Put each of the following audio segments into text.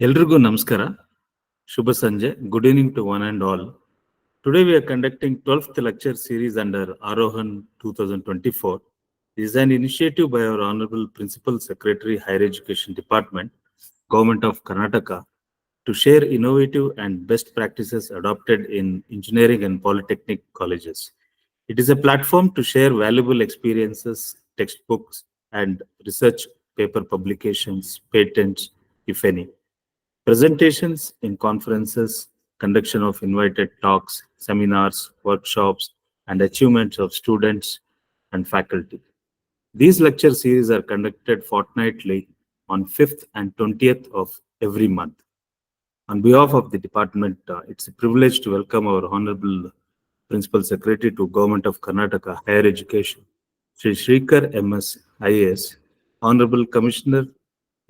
ಎಲ್ರಿಗೂ ನಮಸ್ಕಾರ. ಶುಭ ಸಂಜೆ. Good evening to one and all. Today we are conducting 12th lecture series under AROHAN 2024. This is an initiative by our Honorable Principal Secretary, Higher Education Department, Government of Karnataka, to share innovative and best practices adopted in engineering and polytechnic colleges. It is a platform to share valuable experiences, textbooks, and research paper publications, patents, if any. Presentations in conferences, conduction of invited talks, seminars, workshops, and achievements of students and faculty. These lecture series are conducted fortnightly on 5th and 20th of every month. On behalf of the department, it's a privilege to welcome our Honorable Principal Secretary to Government of Karnataka Higher Education, Sri Shrikar MS IAS, Honorable Commissioner,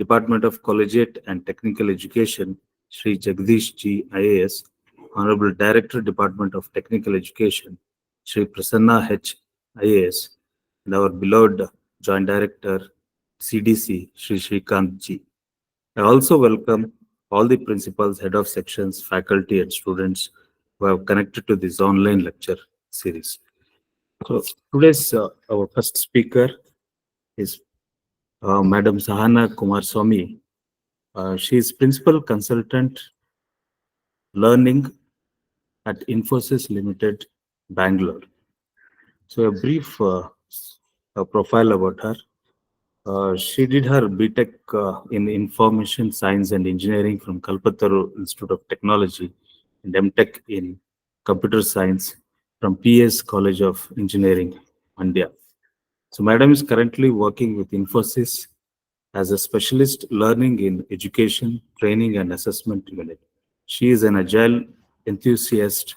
Department of Collegiate and Technical Education, Sri Jagdish G IAS, Honorable Director, Department of Technical Education, Sri Prasanna H IAS, and our beloved Joint Director, CDC, Sri Shrikant G. I also welcome all the principals, head of sections, faculty, and students who have connected to this online lecture series. So today's our first speaker is Madam Sahana Kumar Swami. She is principal consultant learning at Infosys Limited, Bangalore. So a brief profile about her. She did her BTech in Information Science and Engineering from Kalpataru Institute of Technology and MTech in Computer Science from PS College of Engineering, India. So Madam is currently working with Infosys as a specialist learning in education, training and assessment unit. She is an agile enthusiast,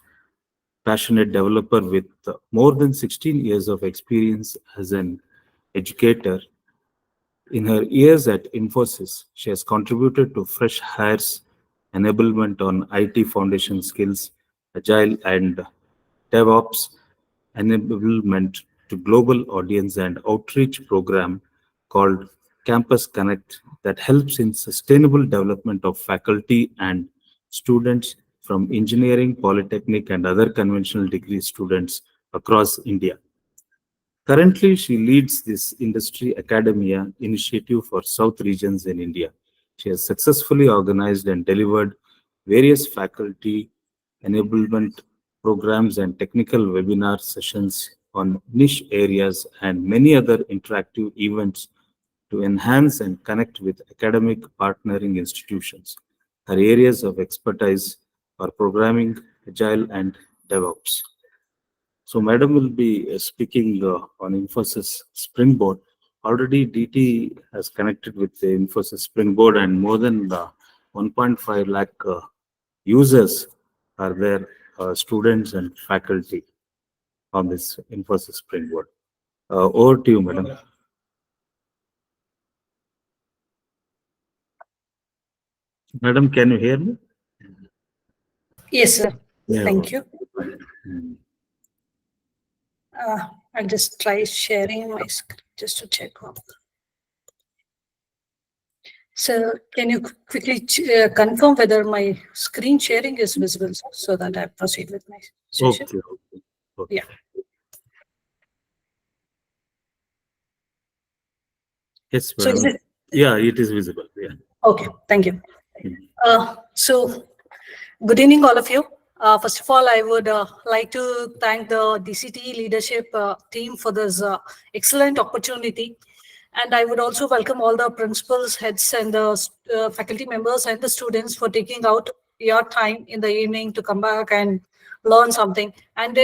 passionate developer with more than 16 years of experience as an educator. In her years at Infosys, she has contributed to fresh hires, enablement on IT foundation skills, agile and DevOps, enablement to global audience and outreach program called Campus Connect that helps in sustainable development of faculty and students from engineering, polytechnic, and other conventional degree students across India. Currently, she leads this industry academia initiative for South regions in India. She has successfully organized and delivered various faculty enablement programs and technical webinar sessions on niche areas and many other interactive events to enhance and connect with academic partnering institutions. Her areas of expertise are programming, agile, and DevOps. So, Madam will be speaking on Infosys Springboard. Already, DT has connected with the Infosys Springboard, and more than 1.5 lakh users are there, students and faculty on this Infosys Springboard. Over to you, Madam. Madam, can you hear me? Yes, sir. Yeah. Thank you. I'll just try sharing my screen just to check. So, can you quickly confirm whether my screen sharing is visible, sir, so that I proceed with my session? Okay. Yeah. Yes, So, Madam. Yeah, it is visible. Yeah. Okay, thank you. So, good evening, all of you. First of all, I would like to thank the DCT leadership team for this excellent opportunity. And I would also welcome all the principals, heads, and the faculty members and the students for taking out your time in the evening to come back and learn something. And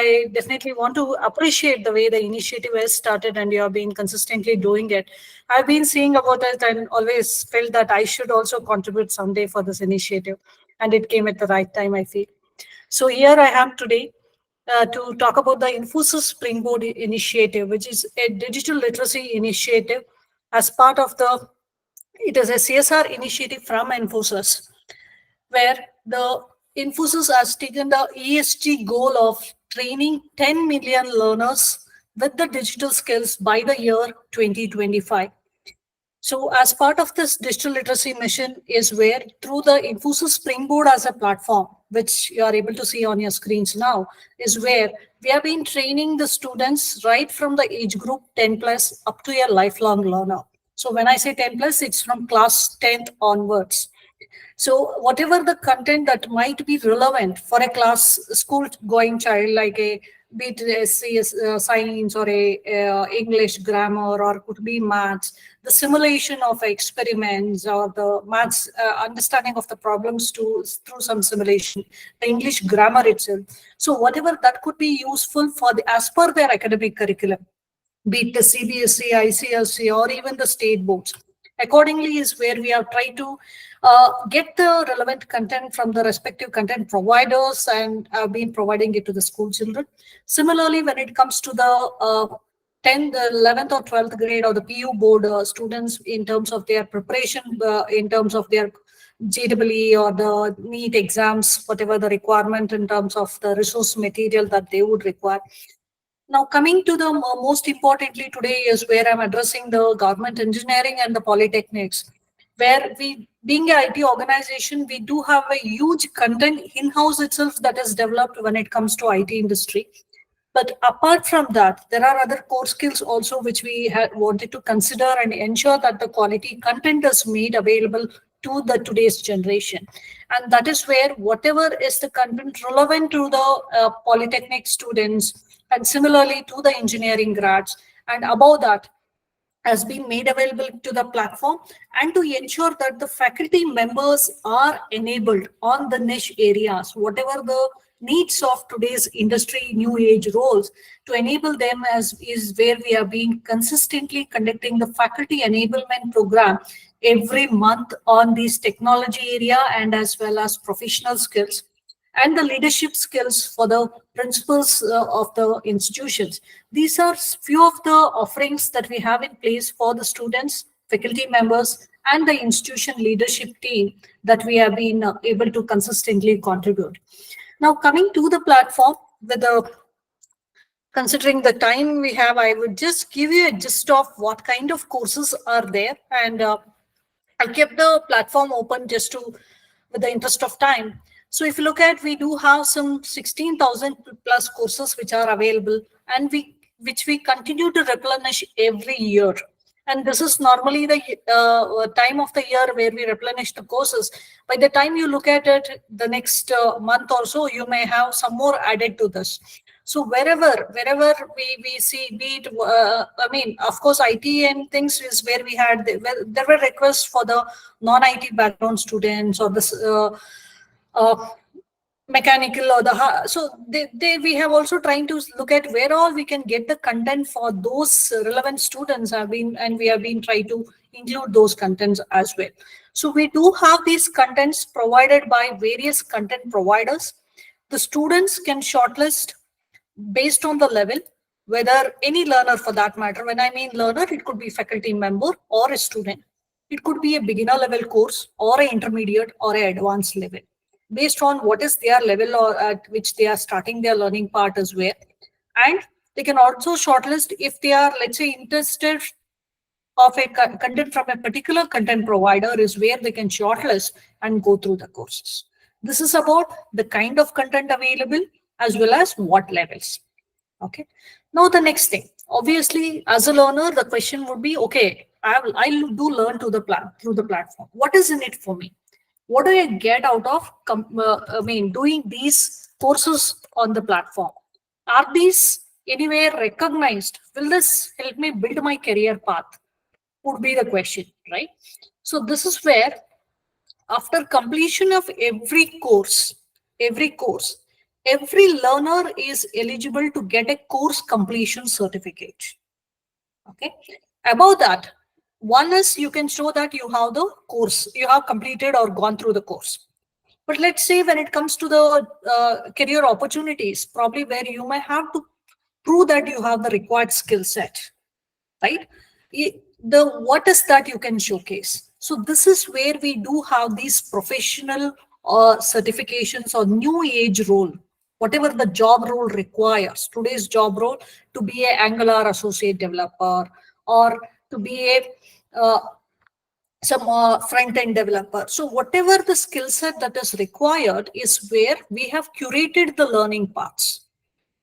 I definitely want to appreciate the way the initiative has started and you have been consistently doing it. I've been seeing about it and always felt that I should also contribute someday for this initiative. And it came at the right time, I feel. So here I am today to talk about the Infosys Springboard initiative, which is a digital literacy initiative as part of it is a CSR initiative from Infosys, where the Infosys has taken the ESG goal of training 10 million learners with the digital skills by the year 2025. So as part of this digital literacy mission is where through the Infosys Springboard as a platform, which you are able to see on your screens now, is where we have been training the students right from the age group 10 plus up to a lifelong learner. So when I say 10 plus, it's from class 10th onwards. So whatever the content that might be relevant for a class school going child, like a be it SCS, science or a English grammar, or could be maths, the simulation of experiments or the maths understanding of the problems to through some simulation, the English grammar itself. So whatever that could be useful for the as per their academic curriculum, be it the CBSE, ICSE, or even the state boards. Accordingly, is where we have tried to get the relevant content from the respective content providers and have been providing it to the school children. Similarly, when it comes to the 10th, 11th or 12th grade or the PU board students in terms of their preparation, in terms of their JEE or the NEET exams, whatever the requirement in terms of the resource material that they would require. Now, coming to the most importantly today is where I'm addressing the government engineering and the polytechnics, where we, being an IT organization, we do have a huge content in-house itself that is developed when it comes to IT industry. But apart from that, there are other core skills also which we wanted to consider and ensure that the quality content is made available to the today's generation. And that is where whatever is the content relevant to the polytechnic students, and similarly to the engineering grads, and above that has been made available to the platform, and to ensure that the faculty members are enabled on the niche areas, whatever the needs of today's industry new age roles, to enable them as is where we have been consistently conducting the faculty enablement program every month on this technology area, and as well as professional skills and the leadership skills for the principals of the institutions. These are few of the offerings that we have in place for the students, faculty members, and the institution leadership team that we have been able to consistently contribute. Now, coming to the platform, with the considering the time we have, I would just give you a gist of what kind of courses are there, and I kept the platform open just to, with the interest of time. So if you look at, we do have some 16,000 plus courses which are available, and which we continue to replenish every year. And this is normally the time of the year where we replenish the courses. By the time you look at it, the next month or so, you may have some more added to this. So wherever we see, be it, I mean, of course, IT and things is where we had, there were requests for the non-IT background students, or this mechanical or the, so we have also trying to look at where all we can get the content for those relevant students have been, and we have been trying to include those contents as well. So we do have these contents provided by various content providers. The students can shortlist based on the level, whether any learner for that matter. When I mean learner, it could be faculty member or a student. It could be a beginner level course or an intermediate or an advanced level, based on what is their level or at which they are starting their learning part as well. And they can also shortlist if they are, let's say, interested of a content from a particular content provider, is where they can shortlist and go through the courses. This is about the kind of content available as well as what levels. Okay. Now the next thing, obviously, as a learner, the question would be, okay, I do learn through the platform. What is in it for me? What do I get out of doing these courses on the platform? Are these anywhere recognized? Will this help me build my career path? Would be the question, right? So this is where, after completion of every course, every learner is eligible to get a course completion certificate. Okay. Above that, one is you can show that you have the course, you have completed or gone through the course. But let's say when it comes to the career opportunities, probably where you may have to prove that you have the required skill set, right? What is that you can showcase? So this is where we do have these professional certifications or new age role, whatever the job role requires, today's job role, to be an Angular associate developer, or to be a some front-end developer. So whatever the skill set that is required is where we have curated the learning paths.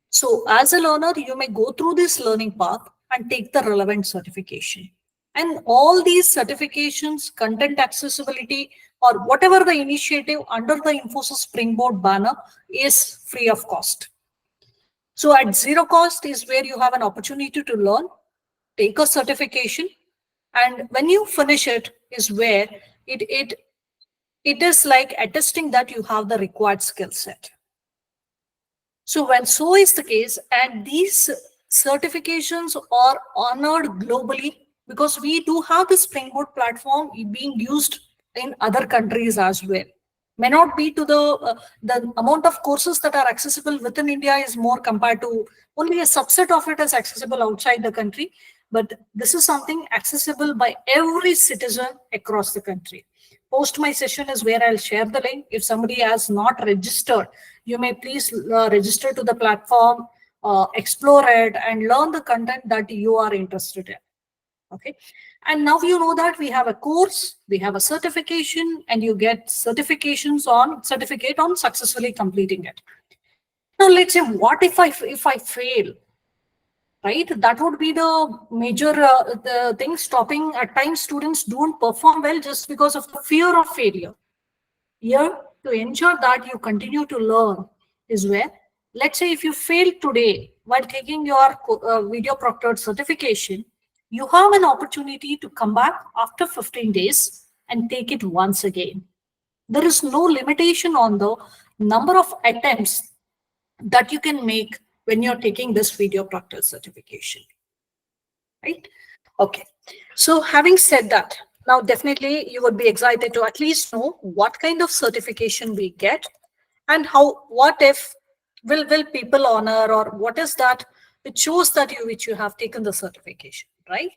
So as a learner, you may go through this learning path and take the relevant certification. And all these certifications, content accessibility, or whatever the initiative under the Infosys Springboard banner is free of cost. So at zero cost is where you have an opportunity to learn, take a certification, and when you finish it is where it is like attesting that you have the required skill set. So when so is the case, and these certifications are honored globally, because we do have the Springboard platform being used in other countries as well. May not be to the amount of courses that are accessible within India is more compared to only a subset of it is accessible outside the country. But this is something accessible by every citizen across the country. Post my session is where I'll share the link. If somebody has not registered, you may please register to the platform, explore it, and learn the content that you are interested in. Okay. And now you know that we have a course, we have a certification, and you get certificate on successfully completing it. Now let's say, what if I fail? Right, that would be the major the thing stopping. At times students don't perform well just because of the fear of failure. Here, to ensure that you continue to learn is where, let's say if you fail today while taking your video proctored certification, you have an opportunity to come back after 15 days and take it once again. There is no limitation on the number of attempts that you can make when you're taking this video proctor certification, right? Okay, so having said that, now definitely you would be excited to at least know what kind of certification we get and how, what if, will people honor, or what is that which shows that you have taken the certification, right?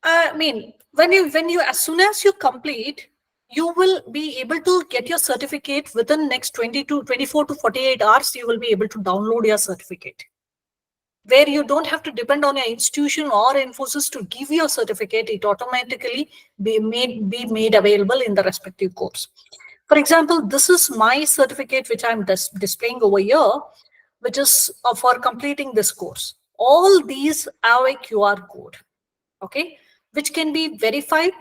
I mean, when you as soon as you complete, you will be able to get your certificate within next 24 to 48 hours. You will be able to download your certificate, where you don't have to depend on your institution or Infosys to give you a certificate. It automatically be made available in the respective course. For example, this is my certificate which I'm displaying over here, which is for completing this course. All these have a QR code, okay, which can be verified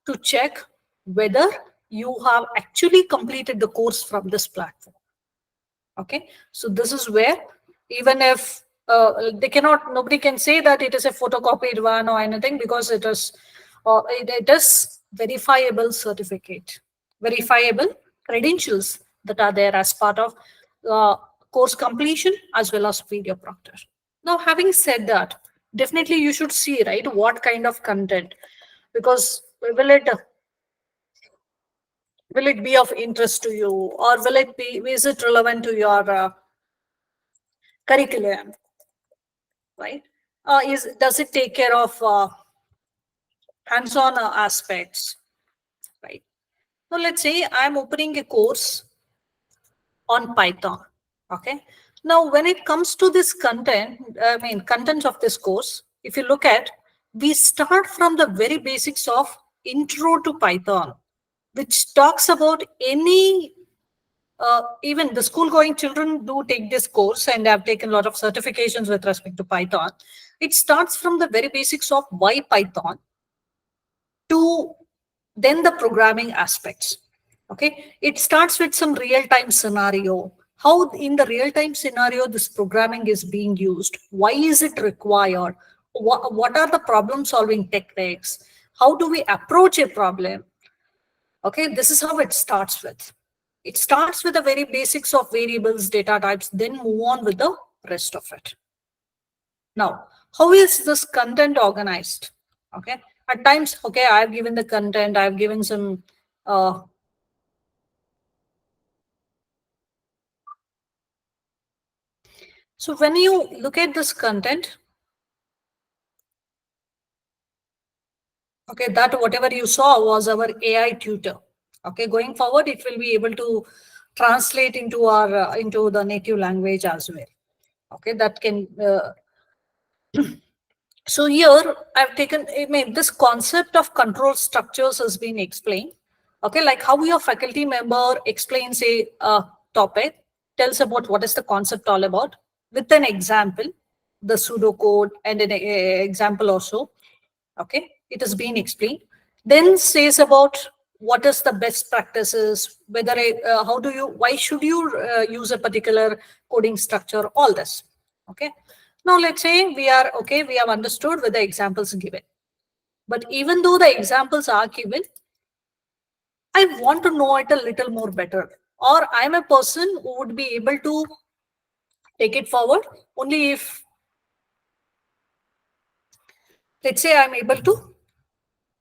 to check whether you have actually completed the course from this platform. Okay, so this is where, even if nobody can say that it is a photocopied one or anything, because it is verifiable certificate, verifiable credentials that are there as part of course completion as well as video proctor. Now, having said that, definitely you should see, right, what kind of content, because will it be of interest to you, or is it relevant to your curriculum, right? Does it take care of hands-on aspects, right? So let's say I'm opening a course on Python. Okay. Now, when it comes to this content, content of this course, if you look at, we start from the very basics of intro to Python, which talks about any, even the school-going children do take this course and have taken a lot of certifications with respect to Python. It starts from the very basics of why Python to then the programming aspects. Okay, it starts with some real-time scenario. How in the real-time scenario this programming is being used? Why is it required? What are the problem-solving techniques? How do we approach a problem? Okay, this is how it starts with. It starts with the very basics of variables, data types, then move on with the rest of it. Now, how is this content organized? Okay, at times, okay, I've given the content, I've given some so when you look at this content, okay, that whatever you saw was our AI tutor. Okay, going forward, it will be able to translate into our into the native language as well. Okay, that can So here I've taken, I mean, this concept of control structures has been explained. Okay, like how your faculty member explains a topic, tells about what is the concept all about with an example, the pseudocode and an example also. Okay, it has been explained. Then says about what is the best practices, whether how do you, why should you use a particular coding structure, all this. Okay, now let's say we are okay, we have understood with the examples given, but even though the examples are given, I want to know it a little more better, or I'm a person who would be able to take it forward only if, let's say, I'm able to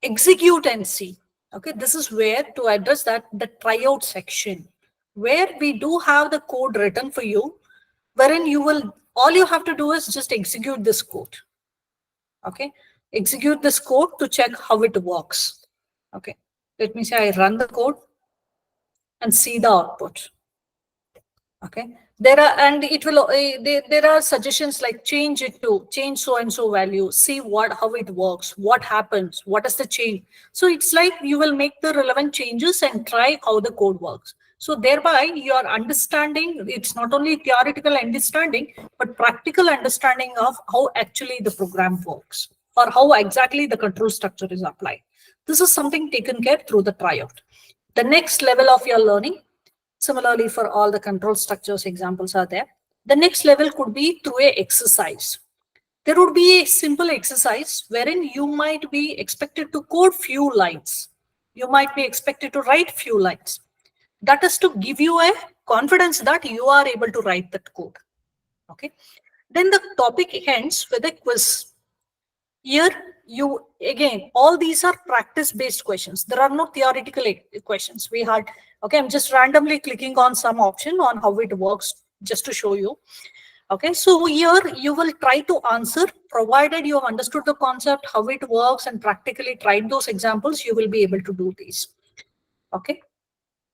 execute and see. Okay, this is where to address that, the tryout section, where we do have the code written for you, wherein you will, all you have to do is just execute this code. Okay, execute this code to check how it works. Okay, let me say I run the code and see the output. Okay, there are, and it will there are suggestions like change it to change so and so value, see what, how it works, what happens, what is the change. So it's like you will make the relevant changes and try how the code works. So thereby you are understanding, it's not only theoretical understanding but practical understanding of how actually the program works, or how exactly the control structure is applied. This is something taken care through the tryout. The next level of your learning, similarly, for all the control structures examples are there. The next level could be through a exercise. There would be a simple exercise wherein you might be expected to code few lines. You might be expected to write few lines. That is to give you a confidence that you are able to write that code. Okay. Then the topic ends with a quiz. Here, you again, all these are practice-based questions. There are no theoretical questions. We had, okay, I'm just randomly clicking on some option on how it works just to show you. Okay, so here you will try to answer, provided you have understood the concept, how it works, and practically tried those examples, you will be able to do these. Okay,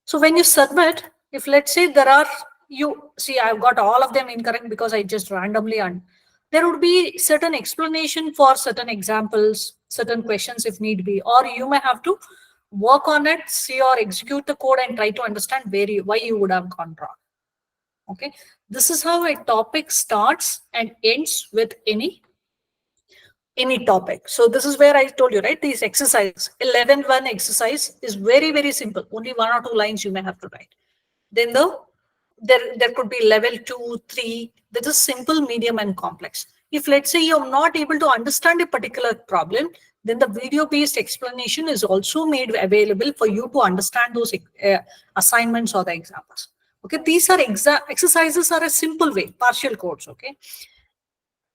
so when you submit, if let's say there are, you see, I've got all of them incorrect because I just randomly, and there would be certain explanation for certain examples, certain questions if need be, or you may have to work on it, see or execute the code and try to understand where you, why you would have gone wrong. Okay, this is how a topic starts and ends with any topic. So this is where I told you, right, these exercises, 11-1 exercise is very, very simple. Only 1 or 2 lines you may have to write. Then there could be level 2, 3. That is simple, medium, and complex. If let's say you're not able to understand a particular problem, then the video-based explanation is also made available for you to understand those assignments or the examples. Okay, these are exercises are a simple way, partial codes. Okay,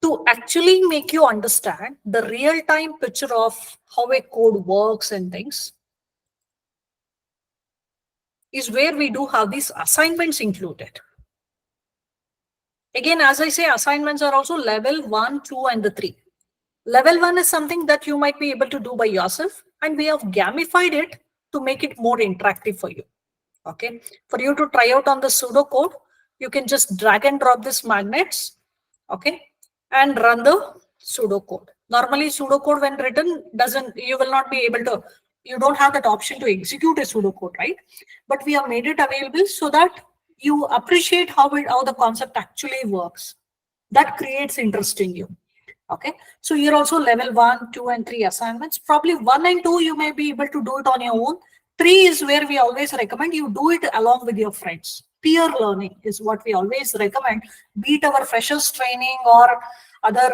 to actually make you understand the real-time picture of how a code works and things, is where we do have these assignments included. Again, as I say, assignments are also level 1, 2, and the 3. Level 1 is something that you might be able to do by yourself, and we have gamified it to make it more interactive for you. Okay, for you to try out on the pseudocode, you can just drag and drop these magnets, okay, and run the pseudocode. Normally, pseudocode when written doesn't, you will not be able to, you don't have that option to execute a pseudocode, right? But we have made it available so that you appreciate how the concept actually works. That creates interest in you. Okay, so here also level 1, 2, and 3 assignments. Probably 1 and 2 you may be able to do it on your own. 3 is where we always recommend you do it along with your friends. Peer learning is what we always recommend, be it our freshers training or other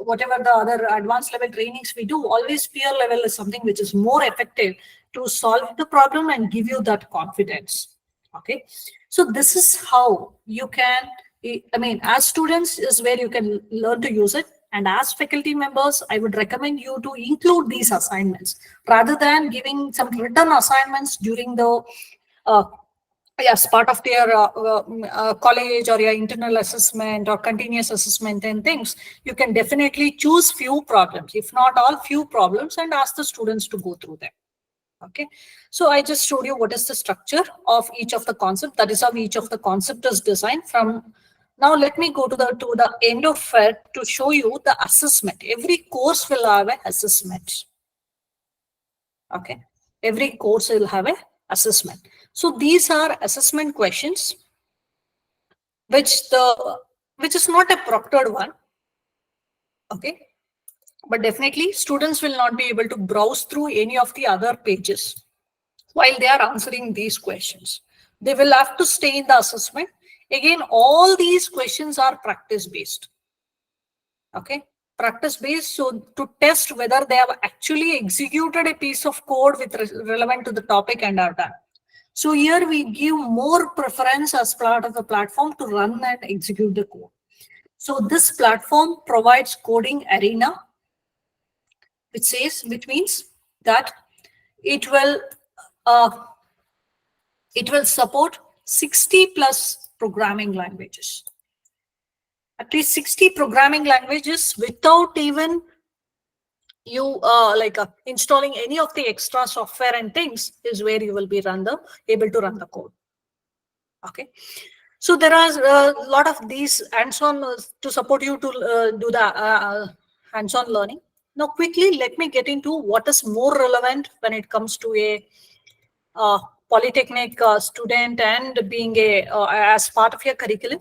whatever the other advanced level trainings we do. Always peer level is something which is more effective to solve the problem and give you that confidence. Okay, so this is how you can, I mean, as students is where you can learn to use it. And as faculty members, I would recommend you to include these assignments rather than giving some written assignments during the as part of their college or your internal assessment or continuous assessment and things. You can definitely choose few problems, if not all, few problems, and ask the students to go through them. Okay, so I just showed you what is the structure of each of the concept. That is how each of the concept is designed from Now let me go to the end of it to show you the assessment. Every course will have an assessment. Okay, every course will have an assessment. So these are assessment questions, which is not a proctored one. Okay, but definitely students will not be able to browse through any of the other pages while they are answering these questions. They will have to stay in the assessment. Again, all these questions are practice based. Okay, practice based. So to test whether they have actually executed a piece of code with relevant to the topic and are done. So here we give more preference as part of the platform to run and execute the code. So this platform provides coding arena, which means that it will support 60 plus programming languages. At least 60 programming languages without even you installing any of the extra software and things is where you will be able to run the code. Okay. So there are a lot of these hands-on to support you to do the hands-on learning. Now, quickly, let me get into what is more relevant when it comes to a polytechnic student and being as part of your curriculum.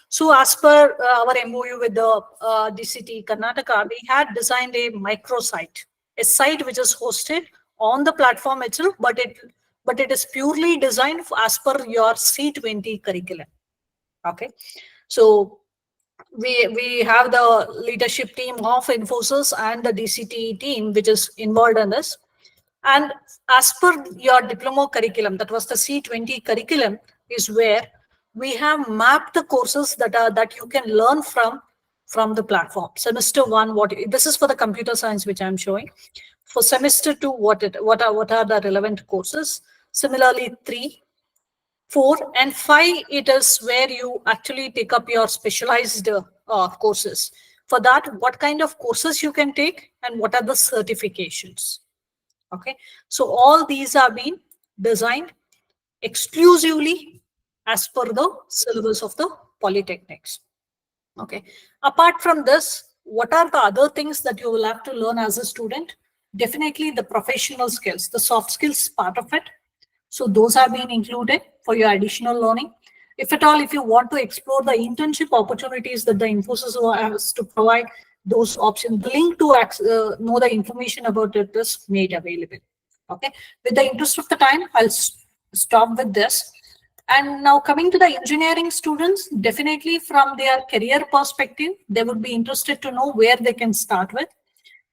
So as per our MOU with the DCT Karnataka, we had designed a microsite, a site which is hosted on the platform itself, but it is purely designed as per your C20 curriculum. Okay, so we have the leadership team of Infosys and the DCT team which is involved in this. And as per your diploma curriculum, that was the C20 curriculum, is where we have mapped the courses that you can learn from the platform. Semester 1, this is for the computer science which I'm showing. For semester 2, what are the relevant courses? Similarly, 3, 4, and 5, it is where you actually take up your specialized courses. For that, what kind of courses you can take and what are the certifications? Okay, so all these are being designed exclusively as per the syllabus of the polytechnics. Okay, apart from this, what are the other things that you will have to learn as a student? Definitely the professional skills, the soft skills part of it. So those have been included for your additional learning. If at all, if you want to explore the internship opportunities that the Infosys has to provide, those options, the link to know the information about it is made available. Okay, with the interest of the time, I'll stop with this. And now coming to the engineering students, definitely from their career perspective, they would be interested to know where they can start with.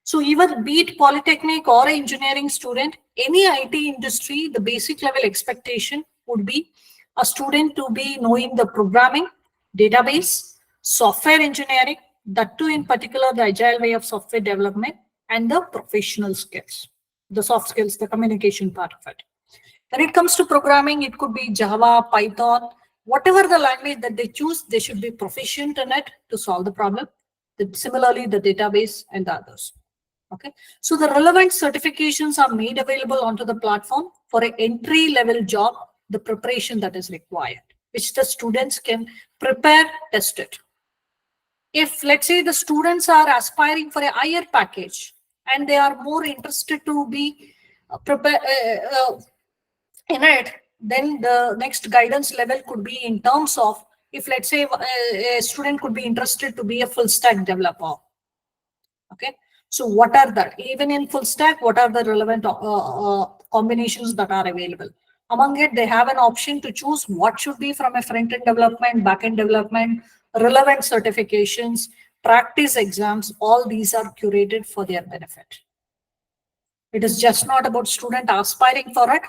So even be it polytechnic or engineering student, any IT industry, the basic level expectation would be a student to be knowing the programming, database, software engineering, that too in particular the agile way of software development, and the professional skills, the soft skills, the communication part of it. When it comes to programming, it could be Java, Python, whatever the language that they choose, they should be proficient in it to solve the problem. Similarly, the database and the others. Okay, so the relevant certifications are made available onto the platform for an entry-level job, the preparation that is required, which the students can prepare, test it. If, let's say, the students are aspiring for a higher package and they are more interested to be prepared in it, then the next guidance level could be in terms of, if let's say a student could be interested to be a full stack developer. Okay, so what are that? Even in full stack, what are the relevant combinations that are available? Among it, they have an option to choose what should be from a front-end development, back-end development, relevant certifications, practice exams. All these are curated for their benefit. It is just not about student aspiring for it,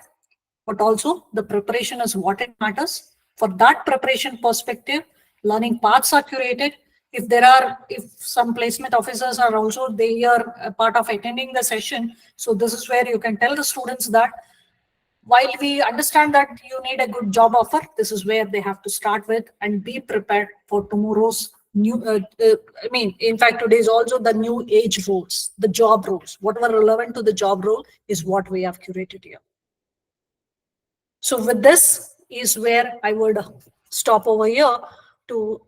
but also the preparation is what it matters. For that preparation perspective, learning paths are curated. If some placement officers are also, they are a part of attending the session. So this is where you can tell the students that while we understand that you need a good job offer, this is where they have to start with and be prepared for tomorrow's new, in fact, today is also the new age roles, the job roles. Whatever relevant to the job role is what we have curated here. So with this is where I would stop over here to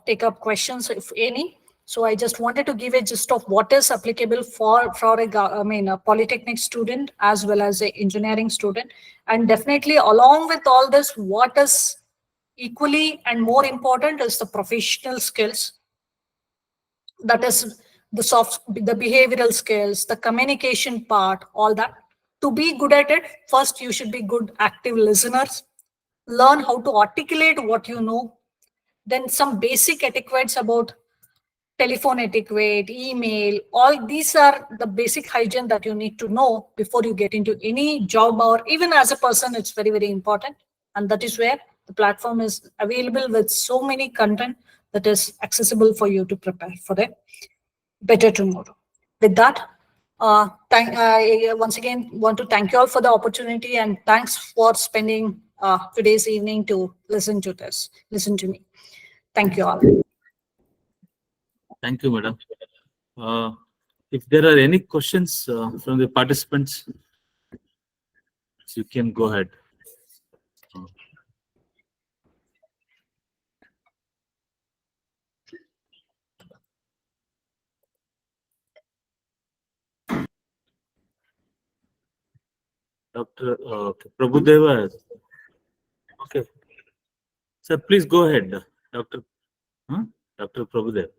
take up questions, if any. So I just wanted to give a gist of what is applicable for a polytechnic student as well as a engineering student, and definitely along with all this, what is equally and more important is the professional skills. That is the behavioral skills, the communication part, all that. To be good at it, first you should be good active listeners. Learn how to articulate what you know. Then some basic etiquettes about telephone etiquette, email, all these are the basic hygiene that you need to know before you get into any job, or even as a person, it's very, very important. And that is where the platform is available with so many content that is accessible for you to prepare for the better tomorrow. With that, I once again want to thank you all for the opportunity, and thanks for spending today's evening to listen to me. Thank you all. Thank you, madam. If there are any questions from the participants, you can go ahead. Dr. Prabhudeva. Okay. Sir, please go ahead, Dr. Dr. Prabhudev.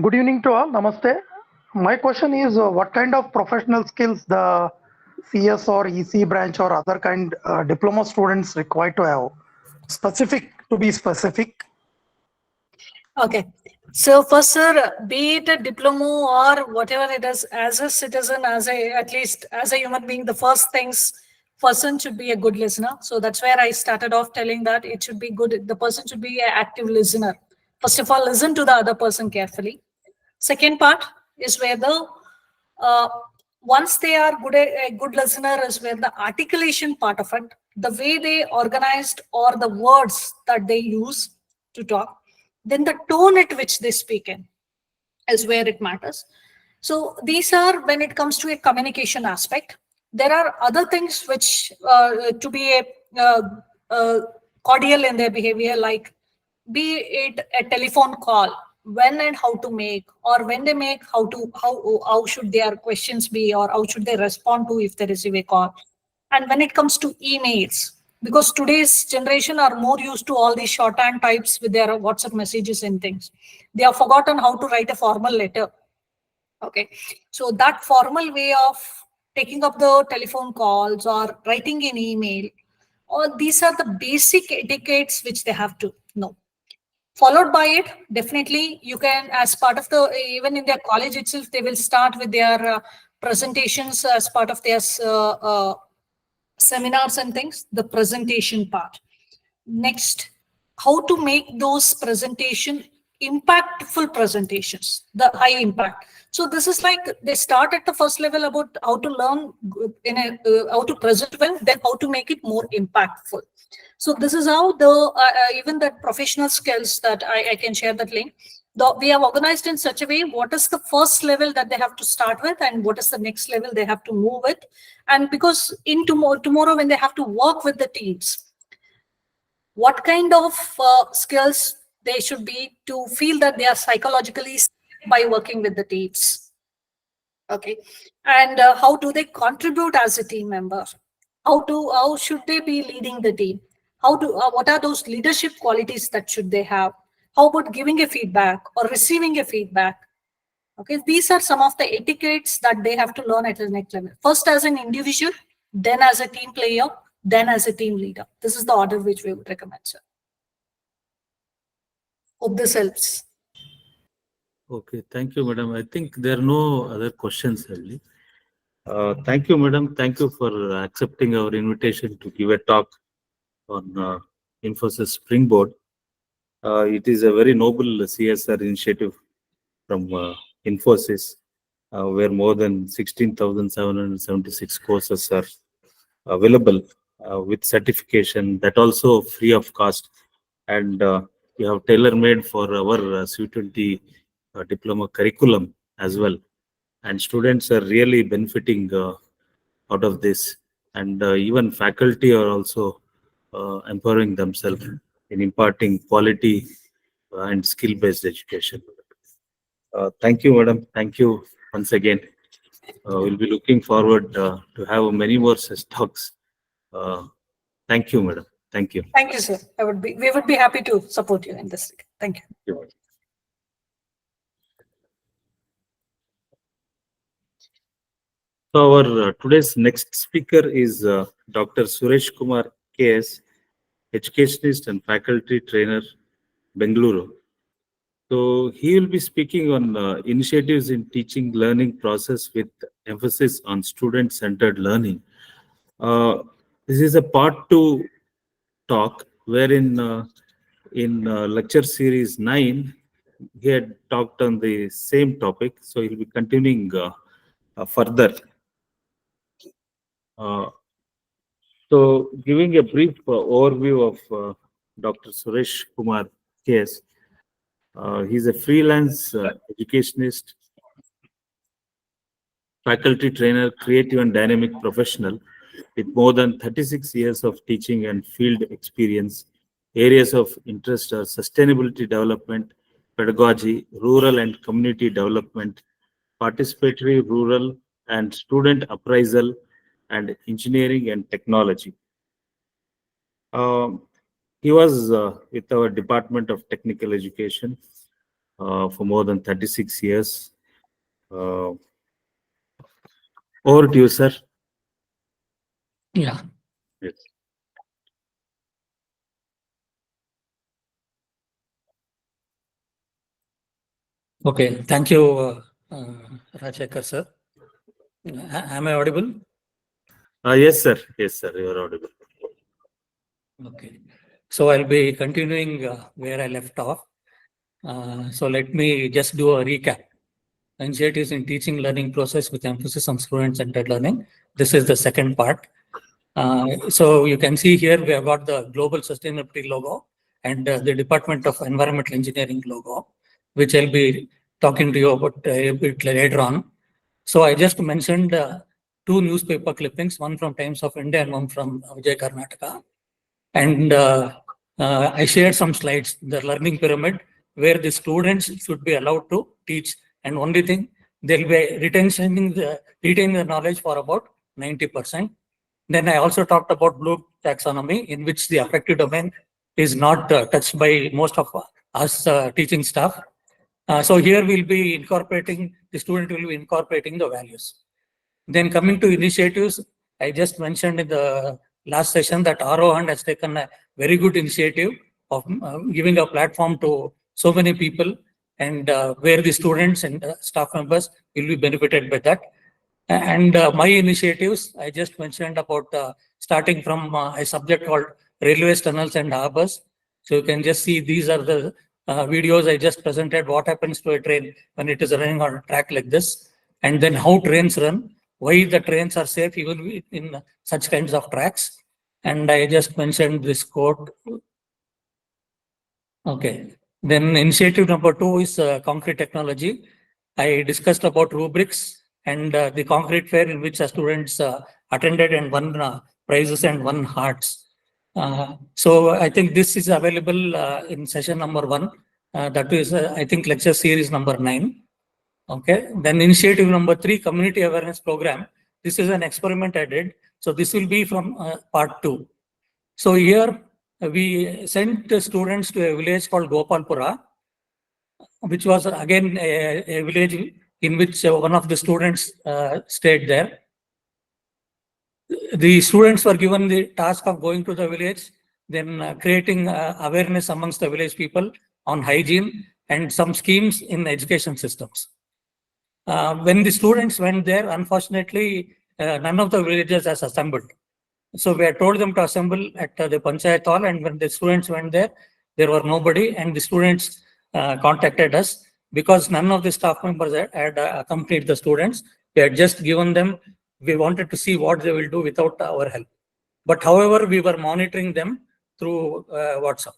Good evening to all. Namaste. My question is what kind of professional skills the CS or EC branch or other kind diploma students required to have? To be specific. Okay. So first, sir, be it a diploma or whatever it is, as a citizen, at least as a human being, the first things, person should be a good listener. So that's where I started off telling that it should be good. The person should be an active listener. First of all, listen to the other person carefully. Second part is where uh, once they are a good listener is where the articulation part of it, the way they organized or the words that they use to talk, then the tone at which they speak in is where it matters. So these are when it comes to a communication aspect. There are other things which to be cordial in their behavior, like be it a telephone call, when and how to make, or when they make, how should their questions be, or how should they respond to if they receive a call. And when it comes to emails, because today's generation are more used to all these shorthand types with their WhatsApp messages and things, they have forgotten how to write a formal letter. Okay, so that formal way of taking up the telephone calls or writing an email, all these are the basic etiquettes which they have to know. Followed by it, definitely you can, as part of the, even in their college itself, they will start with their presentations as part of their seminars and things, the presentation part. Next, how to make those impactful presentations, the high impact. So this is like they start at the first level about how to learn how to present well, then how to make it more impactful. So this is how even the professional skills that I can share that link. We have organized in such a way, what is the first level that they have to start with and what is the next level they have to move with. And because in tomorrow when they have to work with the teams, what kind of skills they should be to feel that they are psychologically safe by working with the teams. Okay. And how do they contribute as a team member? How should they be leading the team? What are those leadership qualities that should they have? How about giving a feedback or receiving a feedback? Okay, these are some of the etiquettes that they have to learn at the next level. First as an individual, then as a team player, then as a team leader. This is the order which we would recommend, sir. Hope this helps. Okay, thank you, madam. I think there are no other questions, really. Thank you, madam. Thank you for accepting our invitation to give a talk on Infosys Springboard. It is a very noble CSR initiative from Infosys, where more than 16,776 courses are available with certification, that also free of cost. And we have tailor-made for our C20 diploma curriculum as well. And students are really benefiting out of this. and even faculty are also empowering themselves in imparting quality and skill-based education. Thank you, madam. Thank you once again. We'll be looking forward to have many more such talks. Thank you, madam. Thank you. Thank you, sir. We would be happy to support you in this. Thank you. Thank you, madam. So our today's next speaker is Dr. Suresh Kumar KS, educationist and faculty trainer, Bengaluru. So he will be speaking on initiatives in teaching learning process with emphasis on student-centered learning. This is a part 2 talk wherein in lecture series 9, he had talked on the same topic. So he'll be continuing further. So giving a brief overview of Dr. Suresh Kumar KS. He's a freelance educationist, faculty trainer, creative and dynamic professional with more than 36 years of teaching and field experience. Areas of interest are sustainability development, pedagogy, rural and community development, participatory rural and student appraisal, and engineering and technology. He was with our Department of Technical Education for more than 36 years. Over to you, sir. Yeah. Yes. Okay. Thank you, Rajshekar sir. Am I audible? Yes, sir. Yes, sir. You are audible. Okay. So I'll be continuing where I left off. So let me just do a recap. Initiatives in teaching learning process with emphasis on student-centered learning. This is the second part. So you can see here we have got the global sustainability logo and the Department of Environmental Engineering logo, which I'll be talking to you about a bit later on. So I just mentioned 2 newspaper clippings, one from Times of India and one from Vijay Karnataka. And I shared some slides, the learning pyramid, where the students should be allowed to teach. And only thing, they'll be retaining the knowledge for about 90%. Then I also talked about blue taxonomy, in which the affective domain is not touched by most of us teaching staff. So here we'll be incorporating, the student will be incorporating the values. Then coming to initiatives, I just mentioned in the last session that AROHAN has taken a very good initiative of giving a platform to so many people, and where the students and staff members will be benefited by that. And my initiatives, I just mentioned about starting from a subject called railways, tunnels and harbors. So you can just see these are the videos I just presented, what happens to a train when it is running on a track like this, and then how trains run, why the trains are safe even in such kinds of tracks. And I just mentioned this quote. Okay. Then initiative number 2 is concrete technology. I discussed about rubrics and the concrete fair in which students attended and won prizes and won hearts. So I think this is available in session number 1. That is, I think, lecture series number 9. Okay. Then initiative number 3, community awareness program. This is an experiment I did. So this will be from part 2. So here we sent the students to a village called Gopalpura, which was again a village in which one of the students stayed there. The students were given the task of going to the village, then creating awareness amongst the village people on hygiene and some schemes in education systems. When the students went there, unfortunately, none of the villages has assembled. So we had told them to assemble at the Panchayat hall, and when the students went there were nobody, and the students contacted us because none of the staff members had accompanied the students. We had just given them, we wanted to see what they will do without our help. But however, we were monitoring them through WhatsApp.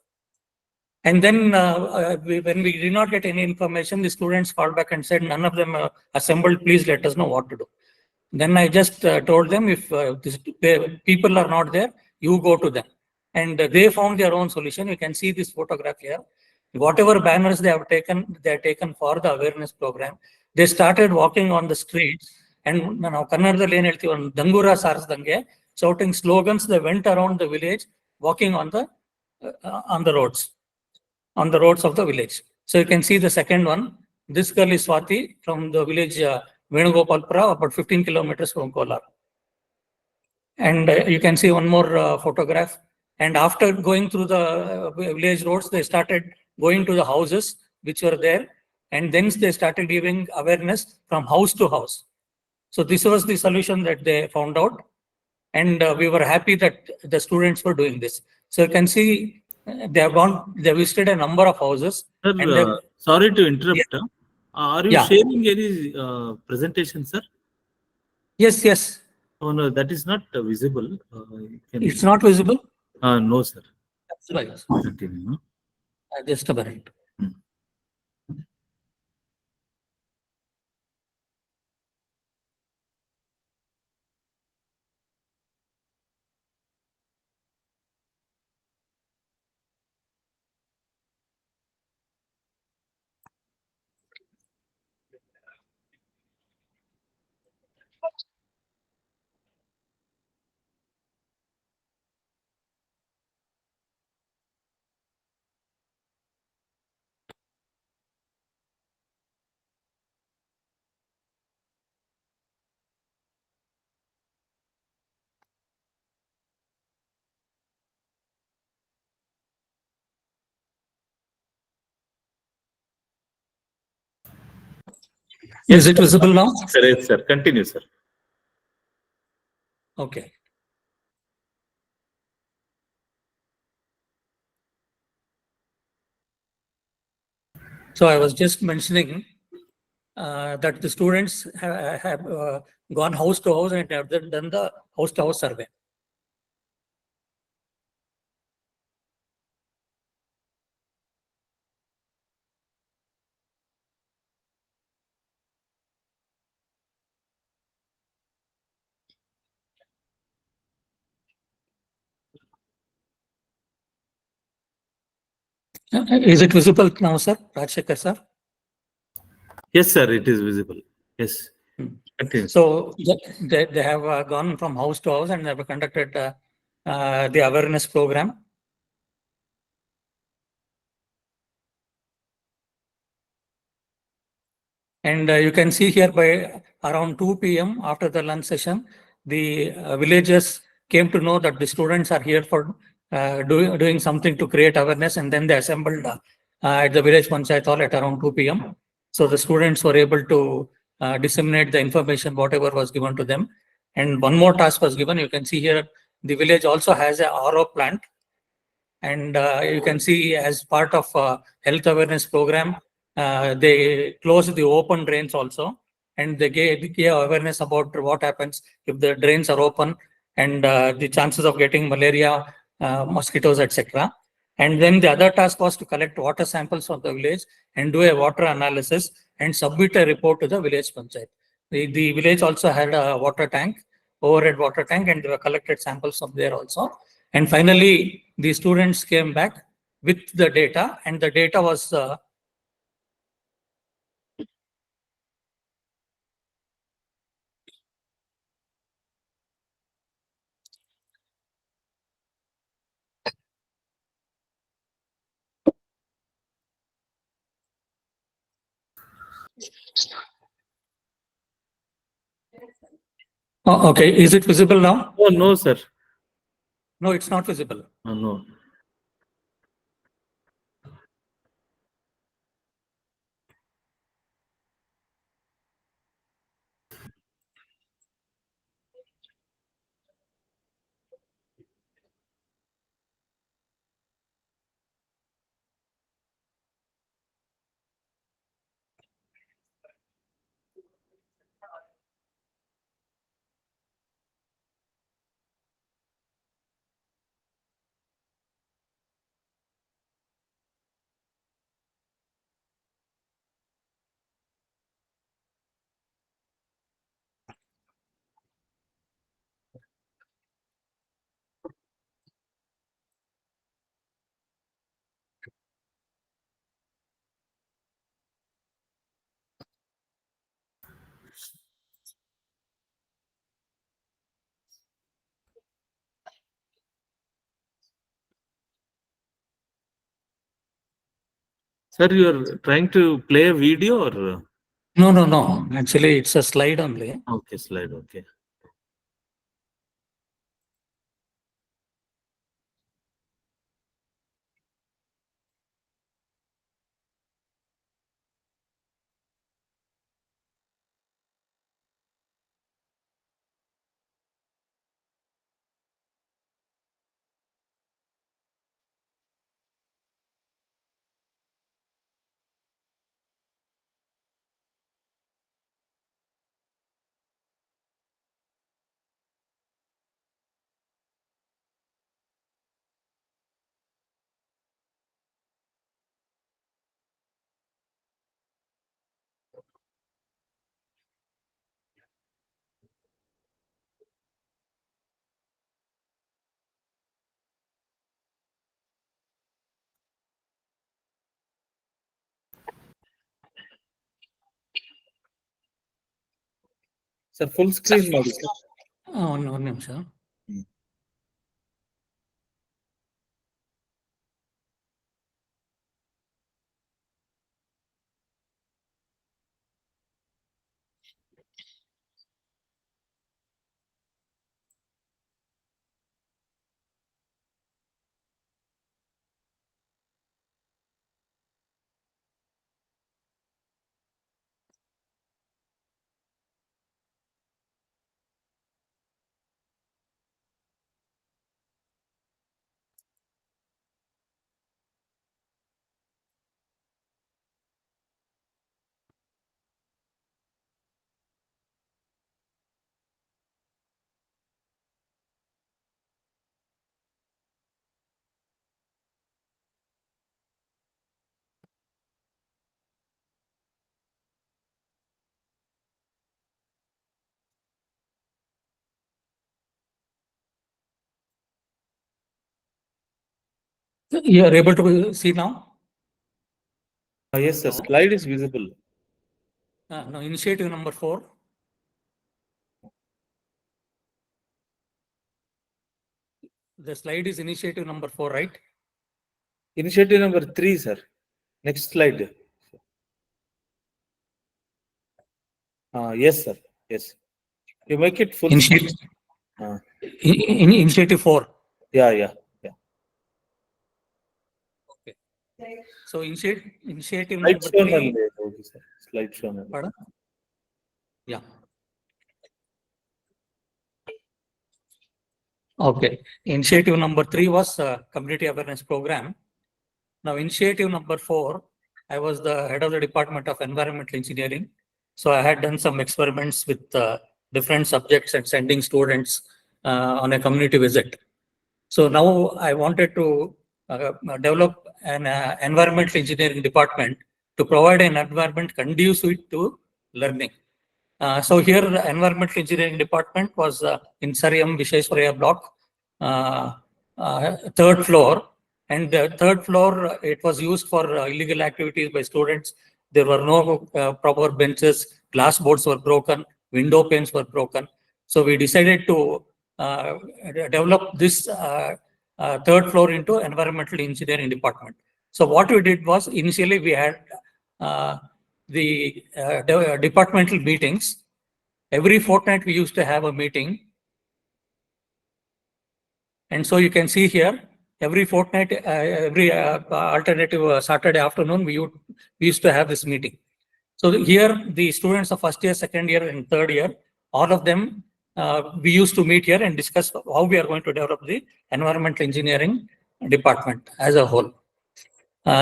And then when we did not get any information, the students called back and said, none of them assembled, please let us know what to do. Then I just told them, if people are not there, you go to them. And they found their own solution. You can see this photograph here. Whatever banners they have taken for the awareness program, they started walking on the streets. And now Kannadದಲ್ಲಿ ಏನು ಹೇಳ್ತೀವಿ, ಒಂದು ದಂಗೂರ ಸಾರಿಸ್ದಂಗೆ shouting slogans. They went around the village, walking on the roads of the village. So you can see the second one. This girl is Swati from the village Venugopalpura, about 15 kilometers from Kolar. And you can see one more photograph. And after going through the village roads, they started going to the houses which were there. And then they started giving awareness from house to house. So this was the solution that they found out. And we were happy that the students were doing this. So you can see they visited a number of houses. Sir, and sorry to interrupt. Are you Yeah. sharing any presentation, sir? Yes. Oh, no, that is not visible. It's not visible? No, sir. That's right. Continue. Just a minute. Is it visible now? Yes, sir. Continue, sir. Okay. So I was just mentioning that the students have gone house to house and have done the house to house survey. Is it visible now, sir? Rajshekar, sir? Yes, sir. It is visible. Yes. Continue. So they have gone from house to house and they have conducted the awareness program. And you can see here by around 2 p.m. after the lunch session, the villagers came to know that the students are here for doing something to create awareness, and then they assembled at the village panchayat hall at around 2 p.m. So the students were able to disseminate the information, whatever was given to them. And one more task was given. You can see here, the village also has a RO plant. And you can see as part of health awareness program, they closed the open drains also. And they gave awareness about what happens if the drains are open and the chances of getting malaria, mosquitoes, etc. And then the other task was to collect water samples from the village and do a water analysis and submit a report to the village panchayat. The village also had a water tank, overhead water tank, and they were collected samples from there also. And finally, the students came back with the data, and the data was okay. Is it visible now? Oh, no, sir. No, it's not visible. No. Sir, you're trying to play a video or? No. Actually, it's a slide only. Okay, slide. Okay. Sir, full screen mode. Sir. No name, sir. You are able to see now? Yes, sir. Slide is visible. No, initiative number 4. The slide is initiative number 4, right? Initiative number 3, sir. Next slide. Yes, sir. Yes. You make it full. Initiative 4. Yeah. Okay. So initiative Slide number shown 3. only. Okay, sir. Slide shown only. Pardon? Yeah. Okay. Initiative number 3 was community awareness program. Now, initiative number 4, I was the head of the Department of Environmental Engineering. So I had done some experiments with different subjects and sending students on a community visit. So now I wanted to develop an environmental engineering department to provide an environment conducive to learning. So here, the environmental engineering department was in Sariyam Visheshwaraya block, 3rd floor. And the 3rd floor, it was used for illegal activities by students. There were no proper benches, glass boards were broken, window panes were broken. So we decided to develop this 3rd floor into environmental engineering department. So what we did was, initially we had the departmental meetings. Every fortnight we used to have a meeting. And so you can see here, every fortnight, every alternative Saturday afternoon, we used to have this meeting. So here, the students of 1st year, 2nd year, and 3rd year, all of them, we used to meet here and discuss how we are going to develop the environmental engineering department as a whole.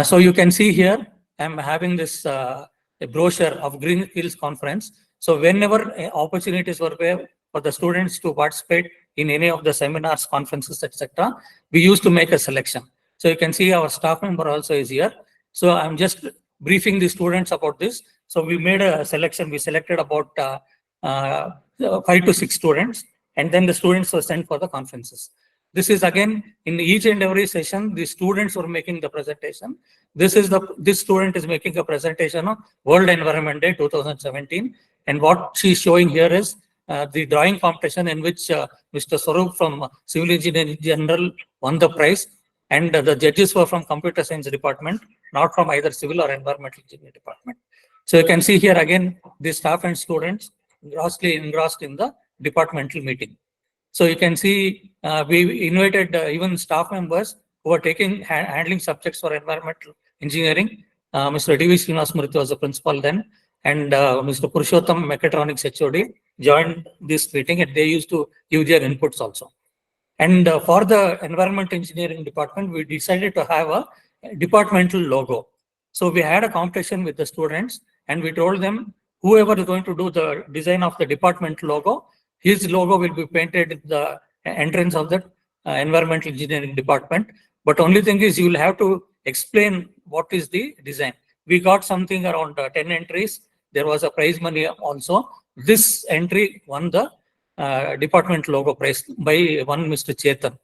So you can see here, I'm having this a brochure of Green Hills Conference. So whenever opportunities were there for the students to participate in any of the seminars, conferences, etc., we used to make a selection. So you can see our staff member also is here. So I'm just briefing the students about this. So we made a selection. We selected about 5 to 6 students, and then the students were sent for the conferences. This is again, in each and every session, the students were making the presentation. This student is making a presentation of World Environment Day 2017. And what she's showing here is the drawing competition in which Mr. Swaroop from Civil Engineering General won the prize. And the judges were from Computer Science Department. not from either civil or environmental engineering department. So you can see here again, the staff and students grossly engrossed in the departmental meeting. So you can see we invited even staff members who are handling subjects for environmental engineering. Mr. D.V. Srinivasmurthy was the principal then, and Mr. Purushottam, mechatronics HOD, joined this meeting, and they used to give their inputs also. And for the environment engineering department, we decided to have a departmental logo. So we had a competition with the students, and we told them whoever is going to do the design of the department logo, his logo will be painted in the entrance of the environmental engineering department. But only thing is you will have to explain what is the design. We got something around 10 entries. There was a prize money also. This entry won the department logo prize by one Mr. Chetan.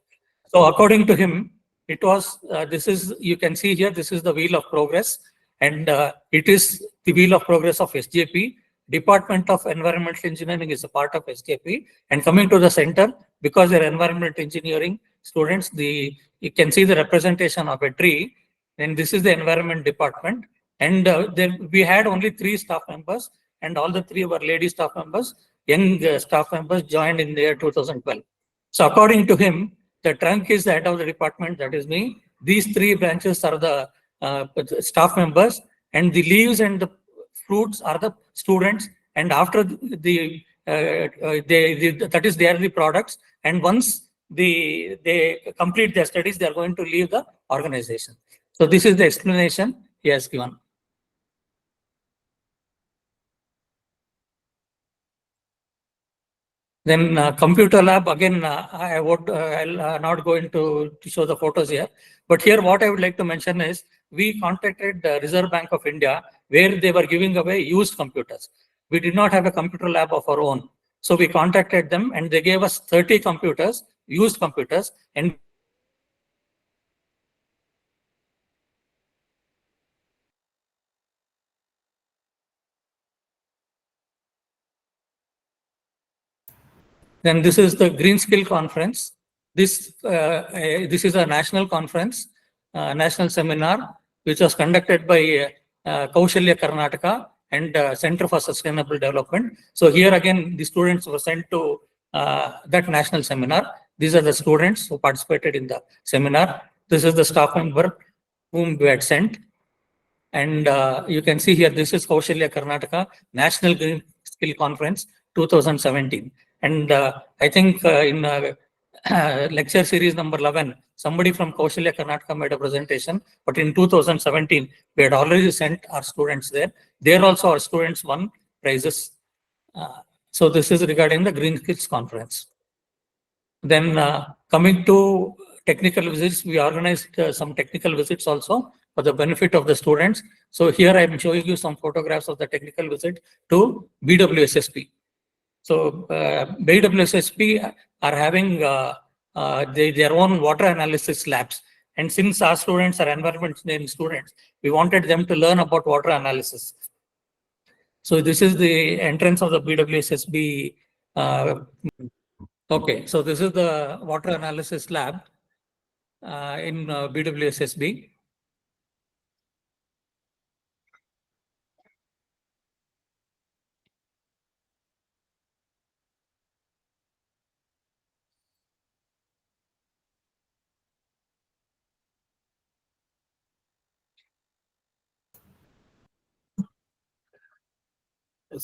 So according to him, it was, this is, you can see here, this is the wheel of progress, and it is the wheel of progress of SJP. Department of Environmental Engineering is a part of SJP, and coming to the center, because they're environmental engineering students, you can see the representation of a tree, and this is the environment department. And then we had only 3 staff members, and all the 3 were lady staff members. Young staff members joined in the year 2012. So according to him, the trunk is the head of the department, that is me. These 3 branches are the staff members, and the leaves and the fruits are the students. And after they are the products. And once they complete their studies, they are going to leave the organization. So this is the explanation he has given. Then computer lab, again, I'll not go into to show the photos here. But here what I would like to mention is we contacted the Reserve Bank of India, where they were giving away used computers. We did not have a computer lab of our own. So we contacted them, and they gave us 30 computers, used computers, and then this is the Green Skill Conference. This is a national conference, national seminar, which was conducted by Kaushalya Karnataka and Center for Sustainable Development. So here again, the students were sent to that national seminar. These are the students who participated in the seminar. This is the staff member whom we had sent. And you can see here, this is Kaushalya Karnataka National Green Skill Conference 2017. And I think in lecture series number 11, somebody from Kaushalya Karnataka made a presentation, but in 2017, we had already sent our students there. There also our students won prizes. So this is regarding the Green Skills Conference. Then coming to technical visits, we organized some technical visits also for the benefit of the students. So here I am showing you some photographs of the technical visit to BWSSP. So BWSSP are having their own water analysis labs. And since our students are environment engineering students, we wanted them to learn about water analysis. So this is the entrance of the BWSSB. Okay, so this is the water analysis lab in BWSSB.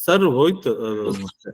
Sir ಹೋಯ್ತು ಮತ್ತೆ.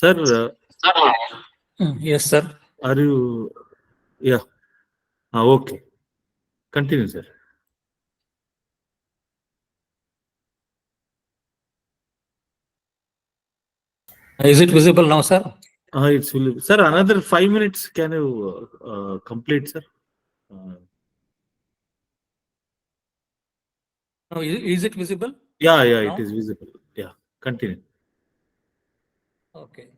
Sir, Yes, sir. are you? Yeah. Okay. Continue, sir. Is it visible now, sir? It's sir. Another 5 minutes. Can you complete, sir? No, is it visible? Yeah, yeah. No? It is visible. Yeah. Continue. Okay.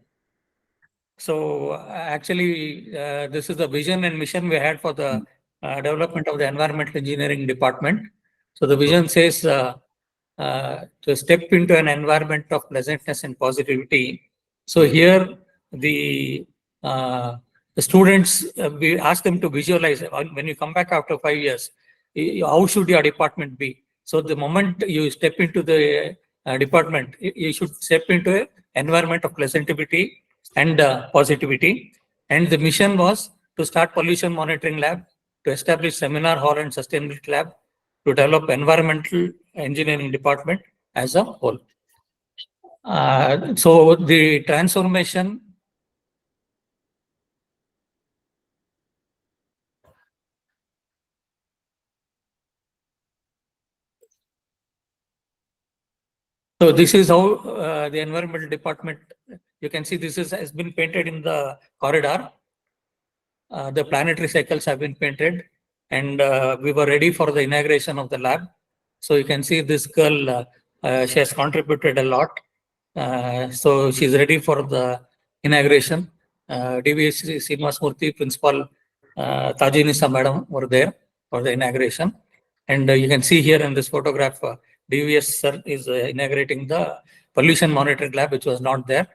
So actually, this is the vision and mission we had for the development of the environmental engineering department. So the vision says to step into an environment of pleasantness and positivity. So here uh, the students, we ask them to visualize when you come back after 5 years, how should your department be? So the moment you step into the department, you should step into an environment of pleasantity and positivity. And the mission was to start pollution monitoring lab, to establish seminar hall and sustainability lab, to develop environmental engineering department as a whole. So the transformation. So this is how the environmental department, you can see this has been painted in the corridor. The planetary cycles have been painted, and we were ready for the inauguration of the lab. So you can see this girl, she has contributed a lot. So she's ready for the inauguration. DVS Srinivasmurthy, Principal Tajinisa Madam were there for the inauguration. And you can see here in this photograph, DVS sir is inaugurating the pollution monitoring lab, which was not there.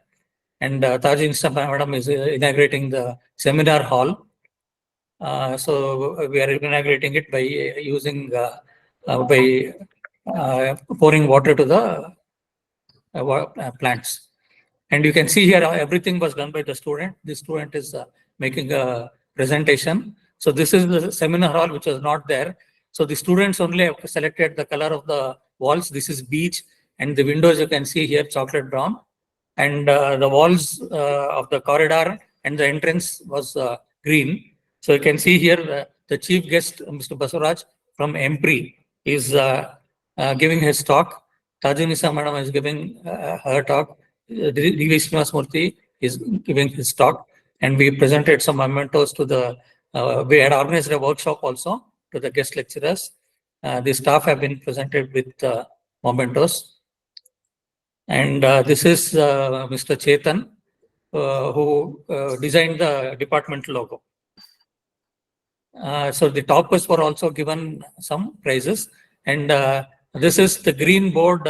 And Tajinisa Madam is inaugurating the seminar hall. So we are inaugurating it by using pouring water to the plants. And you can see here everything was done by the student. The student is making a presentation. So this is the seminar hall which was not there. So the students only have selected the color of the walls. This is beige, and the windows you can see here chocolate brown, and the walls of the corridor and the entrance was green. So you can see here the chief guest, Mr. Basuraj from EMPRI, is giving his talk. Tajinisa Madam is giving her talk. D.V. Srinivasmurthy is giving his talk, and we presented some mementos to the. We had organized a workshop also to the guest lecturers. The staff have been presented with mementos. And this is Mr. Chetan, who designed the department logo. So the toppers were also given some prizes. And this is the green board,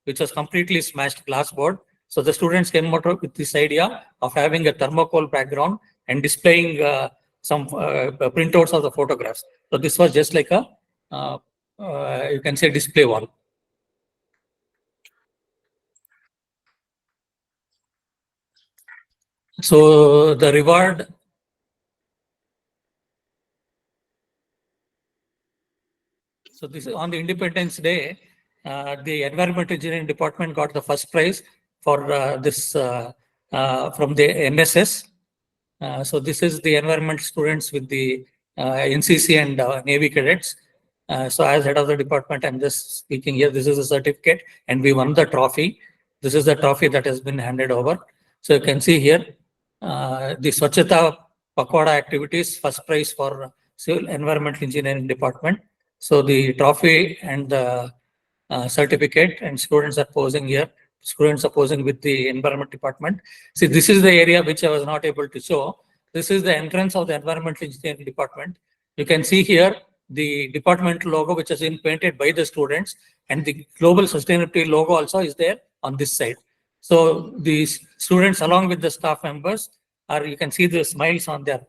which was completely smashed glass board. So the students came out with this idea of having a thermocol background and displaying some printouts of the photographs. So this was just like a, you can say, display wall. So the reward. So this is on the Independence Day. The Environmental Engineering Department got the first prize for this from the NSS. So this is the environmental students with the NCC and Navy cadets. So as head of the department, I'm just speaking here. This is a certificate, and we won the trophy. This is the trophy that has been handed over. So you can see here the Swachhata Pakwada activities, first prize for Civil Environmental Engineering Department. So the trophy and the certificate, and students are posing here. Students are posing with the environment department. See, this is the area which I was not able to show. This is the entrance of the environmental engineering department. You can see here the department logo, which has been painted by the students, and the global sustainability logo also is there on this side. So these students, along with the staff members, are, you can see the smiles on their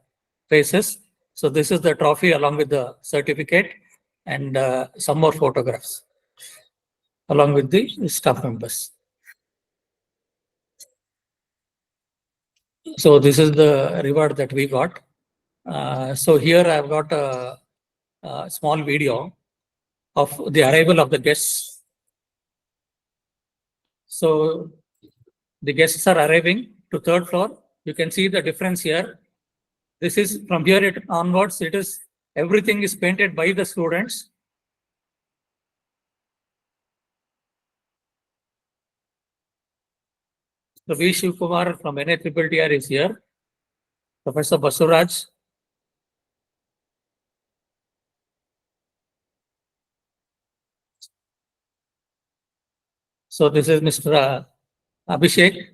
faces. So this is the trophy along with the certificate and some more photographs along with the staff members. So this is the reward that we got. So here I've got a small video of the arrival of the guests. So the guests are arriving, to third floor. You can see the difference here. This is from here onwards, it is everything is painted by the students. So V. Shivkumar from NATTR is here. Professor Basuraj. So this is Mr. Abhishek.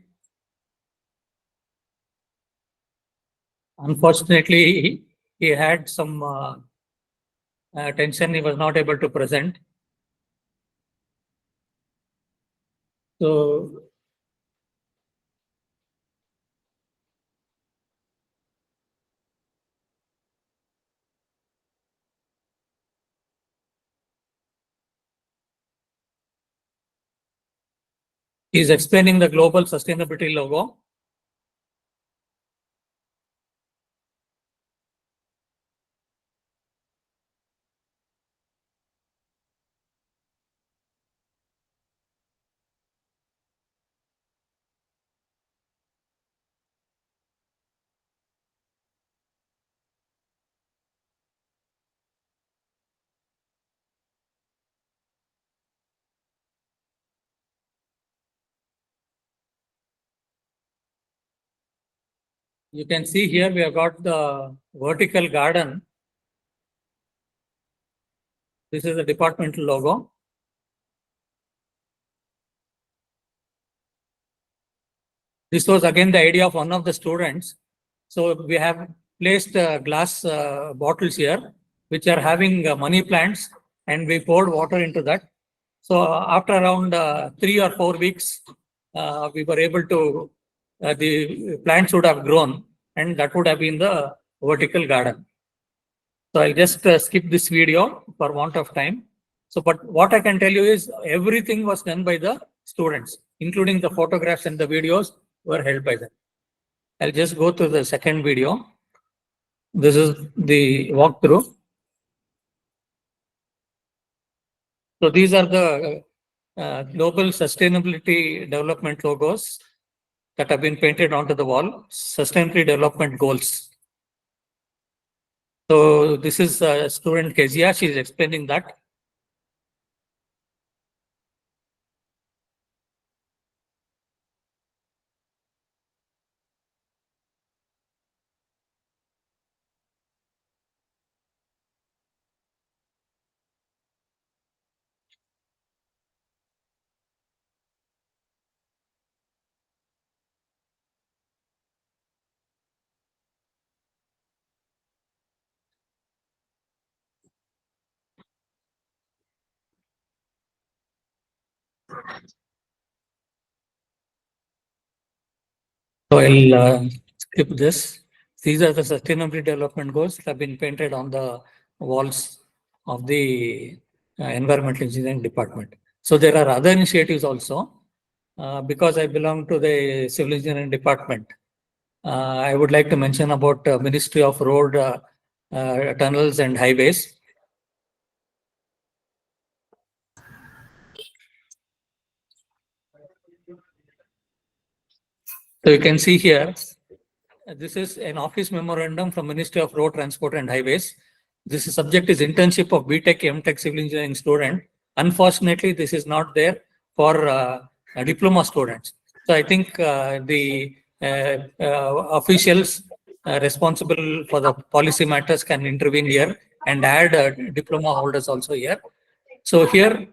Unfortunately, he had some tension. He was not able to present. So he is explaining the global sustainability logo. You can see here we have got the vertical garden. This is the departmental logo. This was again the idea of one of the students. So we have placed glass bottles here, which are having money plants, and we poured water into that. So after around 3 or 4 weeks, we were able to, the plants would have grown, and that would have been the vertical garden. So I'll just skip this video for want of time. So, but what I can tell you is everything was done by the students, including the photographs and the videos were held by them. I'll just go to the second video. This is the walkthrough. So these are the global sustainability development logos that have been painted onto the wall, sustainability development goals. So this is student Kezia, she is explaining that. So I'll skip this. These are the sustainability development goals that have been painted on the walls of the environmental engineering department. So there are other initiatives also. Because I belong to the civil engineering department, I would like to mention about Ministry of Road, Tunnels and Highways. So you can see here, this is an office memorandum from Ministry of Road Transport and Highways. This subject is internship of BTech, MTech civil engineering student. Unfortunately, this is not there for diploma students. So I think the officials responsible for the policy matters can intervene here and add diploma holders also here. So here,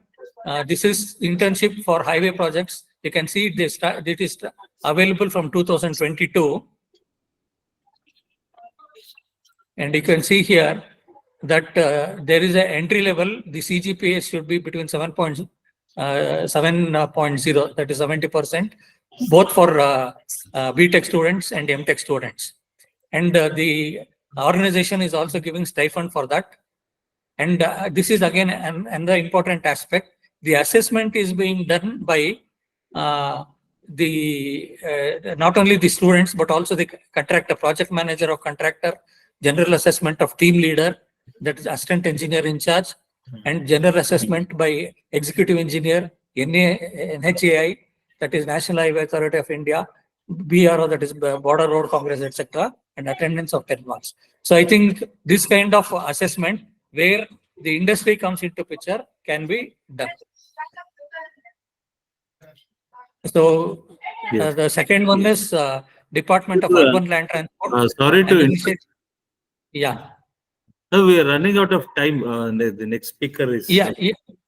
this is internship for highway projects. You can see it is available from 2022. And you can see here that there is an entry level. The CGPA should be between 7.0, that is 70%, both for BTech students and MTech students. And the organization is also giving stipend for that. And this is again another important aspect. The assessment is being done by not only the students, but also the contractor, project manager of contractor, general assessment of team leader, that is assistant engineer in charge, and general assessment by executive engineer, NHAI, that is National Highway Authority of India, BRO, that is Border Road Congress, etc., and attendance of 10 marks. So I think this kind of assessment where the industry comes into picture can be done. So Yes. the second one is Department of Urban Land Transport. Sorry and to initiate- Yeah, No, we are running out of time. The next speaker is. yeah,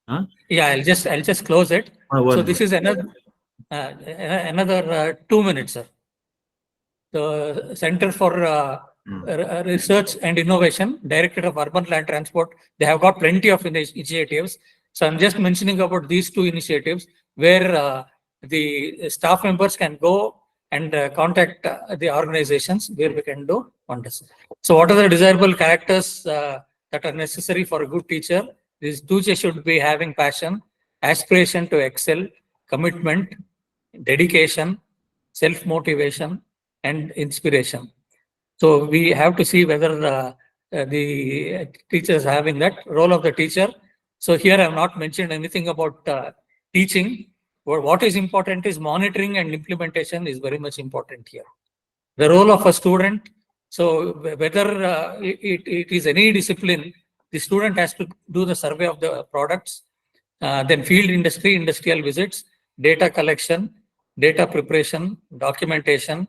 Huh? yeah. I'll just close it. One So this minute. is another 2 minutes, sir. The Center for Research and Innovation, Director of Urban Land Transport, they have got plenty of initiatives. So I'm just mentioning about these two initiatives where the staff members can go and contact the organizations where we can do wonders. So what are the desirable characters that are necessary for a good teacher? This teacher should be having passion, aspiration to excel, commitment, dedication, self-motivation, and inspiration. So we have to see whether the teachers having that role of the teacher. So here I have not mentioned anything about teaching. What is important is monitoring and implementation is very much important here. The role of a student. So whether it is any discipline, the student has to do the survey of the products, then field industry, industrial visits, data collection, data preparation, documentation,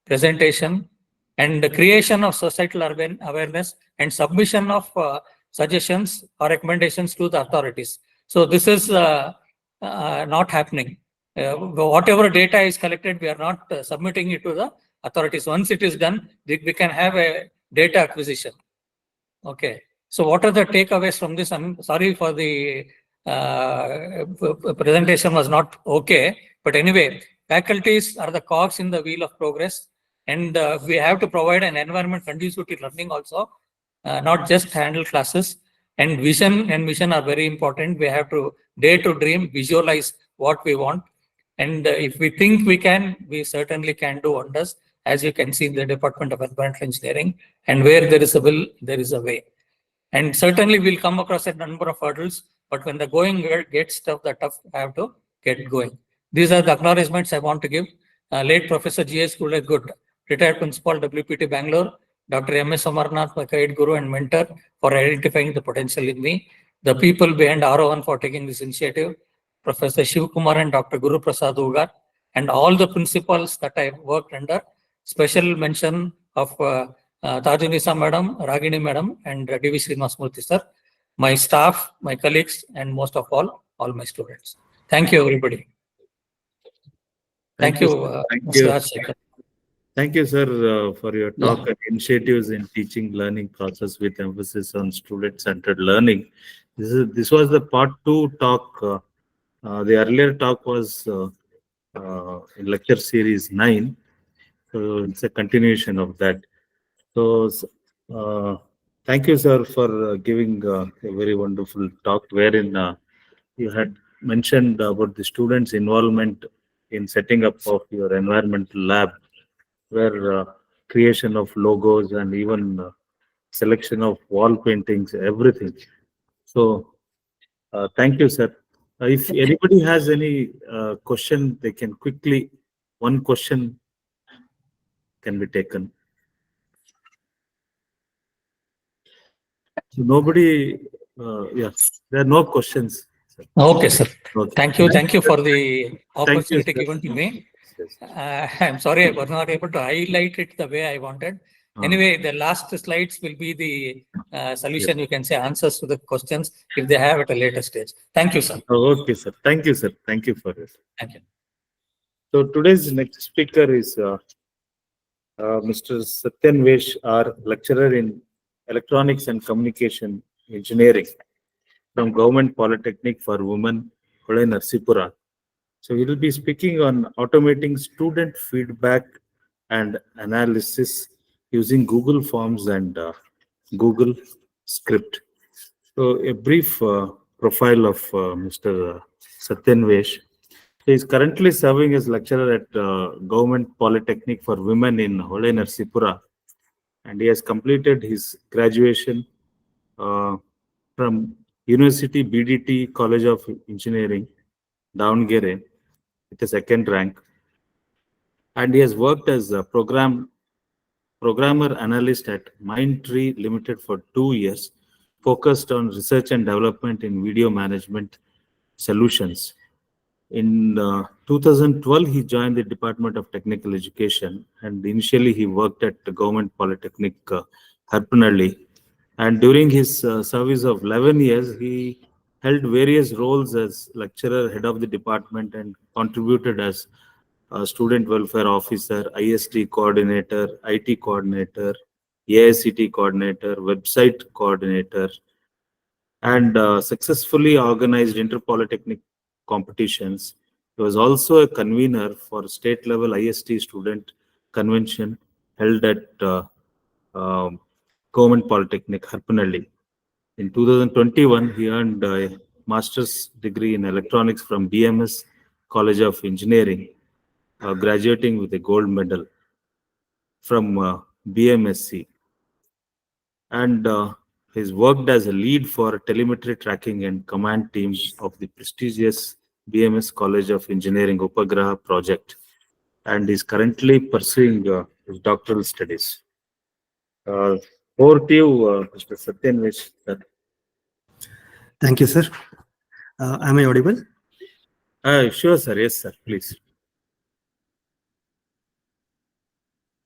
presentation, and the creation of societal awareness and submission of suggestions or recommendations to the authorities. So this is not happening. Whatever data is collected, we are not submitting it to the authorities. Once it is done, we can have a data acquisition. Okay. So what are the takeaways from this? I'm sorry for the presentation was not okay. But anyway, faculties are the cogs in the wheel of progress. And we have to provide an environment conducive to learning also, not just handle classes. And vision and mission are very important. We have to dare to dream, visualize what we want. And if we think we can, we certainly can do wonders, as you can see in the Department of Environmental Engineering. And where there is a will, there is a way. And certainly we'll come across a number of hurdles, but when the going gets tough, the tough have to get going. These are the acknowledgements I want to give. Late Professor G.S. Good, retired principal, WPT Bangalore, Dr. M.S. Amarnath, my guide guru and mentor, for identifying the potential in me. The people behind AROHAN for taking this initiative, Professor Shiv Kumar and Dr. Guru Prasad Ugar, and all the principals that I worked under. Special mention of Tajunisa Madam, Ragini Madam, and D.V. Srinivasmurthy sir, my staff, my colleagues, and most of all my students. Thank you, everybody. Thank you, Mr. Rajsekhar. Thank you, sir, for your talk and initiatives in teaching learning process with emphasis on student-centered learning. This was the part 2 talk. The earlier talk was in lecture series 9. So it's a continuation of that. So thank you, sir, for giving a very wonderful talk wherein you had mentioned about the students' involvement in setting up of your environmental lab, where creation of logos and even selection of wall paintings, everything. So thank you, sir. If anybody has any question, they can quickly, one question can be taken. So nobody, yes, there are no questions. Okay, sir. Okay. Thank you for the opportunity given to me. Yes. I'm sorry I was not able to highlight it the way I wanted. Anyway, the last slides will be the solution, you can say, answers to the questions if they have at a later stage. Thank you, sir. Okay, sir. Thank you, sir. Thank you for it. Thank you. So today's next speaker is Mr. Satyan Vesh, our lecturer in Electronics and Communication Engineering from Government Polytechnic for Women, Kolai Narsipura. So he will be speaking on automating student feedback and analysis using Google Forms and Google Script. So a brief profile of Mr. Satyan Vesh. He is currently serving as lecturer at Government Polytechnic for Women in Kolai Narsipura, and he has completed his graduation from University BDT College of Engineering, Davangere, with a second rank. and he has worked as a programmer analyst at Mindtree Limited for 2 years, focused on research and development in video management solutions. In 2012, he joined the Department of Technical Education, and initially he worked at the Government Polytechnic, Harpanhalli. And during his service of 11 years, he held various roles as lecturer, head of the department, and contributed as student welfare officer, IST coordinator, IT coordinator, AICT coordinator, website coordinator, and successfully organized interpolytechnic competitions. He was also a convener for state level IST student convention held at um, Government Polytechnic, Harpanhalli. In 2021, he earned a master's degree in electronics from BMS College of Engineering, graduating with a gold medal from BMSC. And he's worked as a lead for telemetry tracking and command teams of the prestigious BMS College of Engineering Upagraha project, and is currently pursuing his doctoral studies. Over to you, Mr. Satyanvesh, sir. Thank you, sir. Am I audible? Sure, sir. Yes, sir. Please.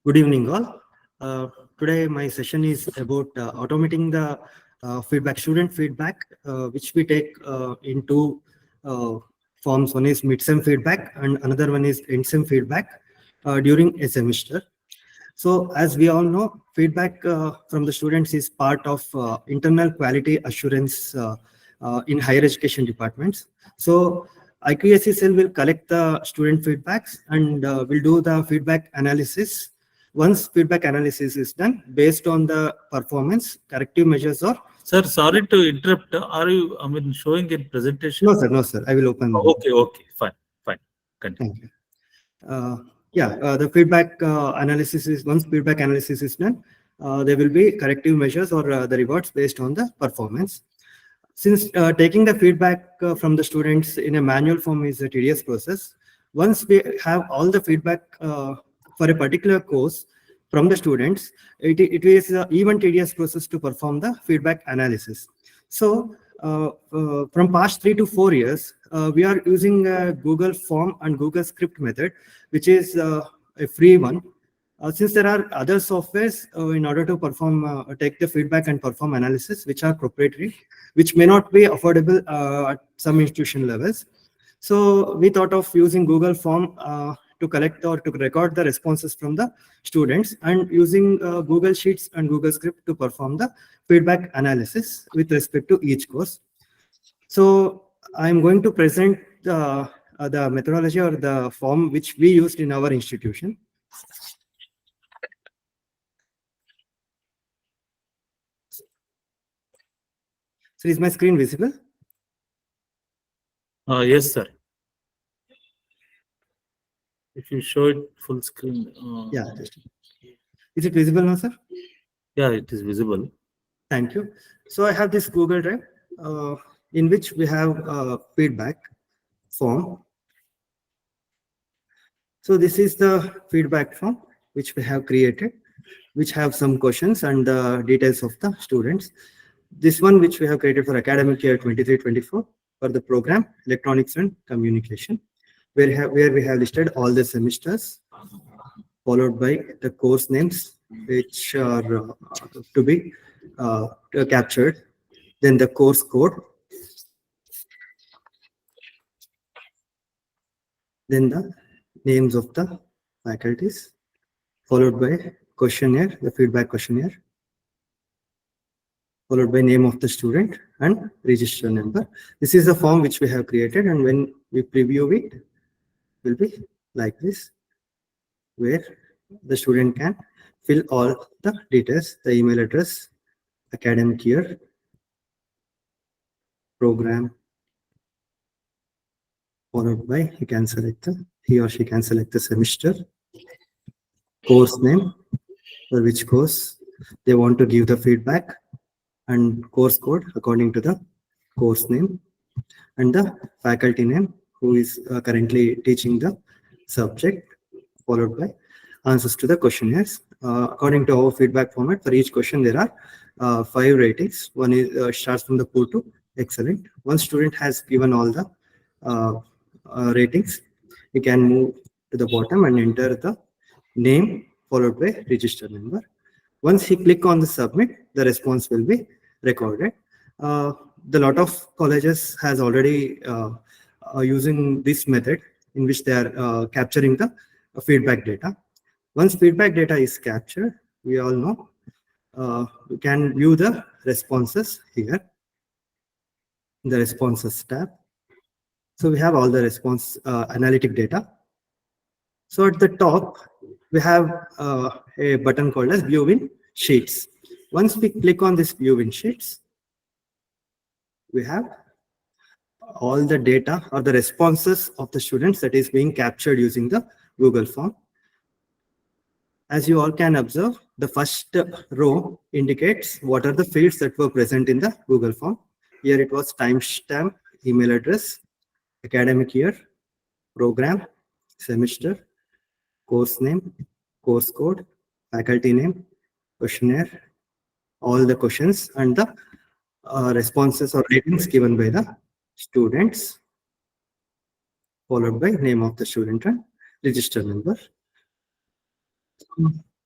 Good evening, all. Today, my session is about automating the student feedback, which we take into forms. One is mid-sem feedback and another one is end-sem feedback during a semester. So as we all know, feedback from the students is part of internal quality assurance in higher education departments. So IQAC cell will collect the student feedbacks and will do the feedback analysis. Once feedback analysis is done, based on the performance, corrective measures or... Sir, sorry to interrupt. Are you, showing in presentation? No, sir. No, sir. I will open. Okay. Fine. Continue. Thank you. The feedback analysis is, once feedback analysis is done, there will be corrective measures or the rewards based on the performance. Since taking the feedback from the students in a manual form is a tedious process, once we have all the feedback for a particular course from the students, it is an even tedious process to perform the feedback analysis. So from past 3 to 4 years, we are using Google Form and Google Script method, which is a free one. Since there are other softwares in order to perform, take the feedback and perform analysis, which are proprietary, which may not be affordable at some institution levels. So we thought of using Google Form to collect or to record the responses from the students, and using Google Sheets and Google Script to perform the feedback analysis with respect to each course. So I'm going to present the methodology or the form which we used in our institution. So is my screen visible? Yes, sir. If you show it full screen. Yeah. Is it visible now, sir? Yeah, it is visible. Thank you. So I have this Google Drive in which we have feedback form. So this is the feedback form which we have created, which have some questions and the details of the students. This one which we have created for academic year 23-24 for the program Electronics and Communication, where we have listed all the semesters, followed by the course names which are to be captured, then the course code, then the names of the faculties, followed by questionnaire, the feedback questionnaire, followed by name of the student and register number. This is the form which we have created, and when we preview it, will be like this, where the student can fill all the details, the email address, academic year, program, followed by he or she can select the semester, course name, for which course they want to give the feedback, and course code according to the course name, and the faculty name who is currently teaching the subject, followed by answers to the questionnaires. According to our feedback format, for each question, there are 5 ratings. One is starts from the poor to excellent. One student has given all the ratings. We can move to the bottom and enter the name followed by register number. Once he click on the submit, the response will be recorded. The lot of colleges has already using this method in which they are capturing the feedback data. Once feedback data is captured, we all know we can view the responses here in the responses tab. So we have all the response analytic data. So at the top, we have a button called as view in sheets. Once we click on this view in sheets, we have all the data or the responses of the students that is being captured using the Google form. As you all can observe, the first row indicates what are the fields that were present in the Google form. Here it was timestamp, email address, academic year, program, semester, course name, course code, faculty name, questionnaire, all the questions and the responses or ratings given by the students, followed by name of the student and register number.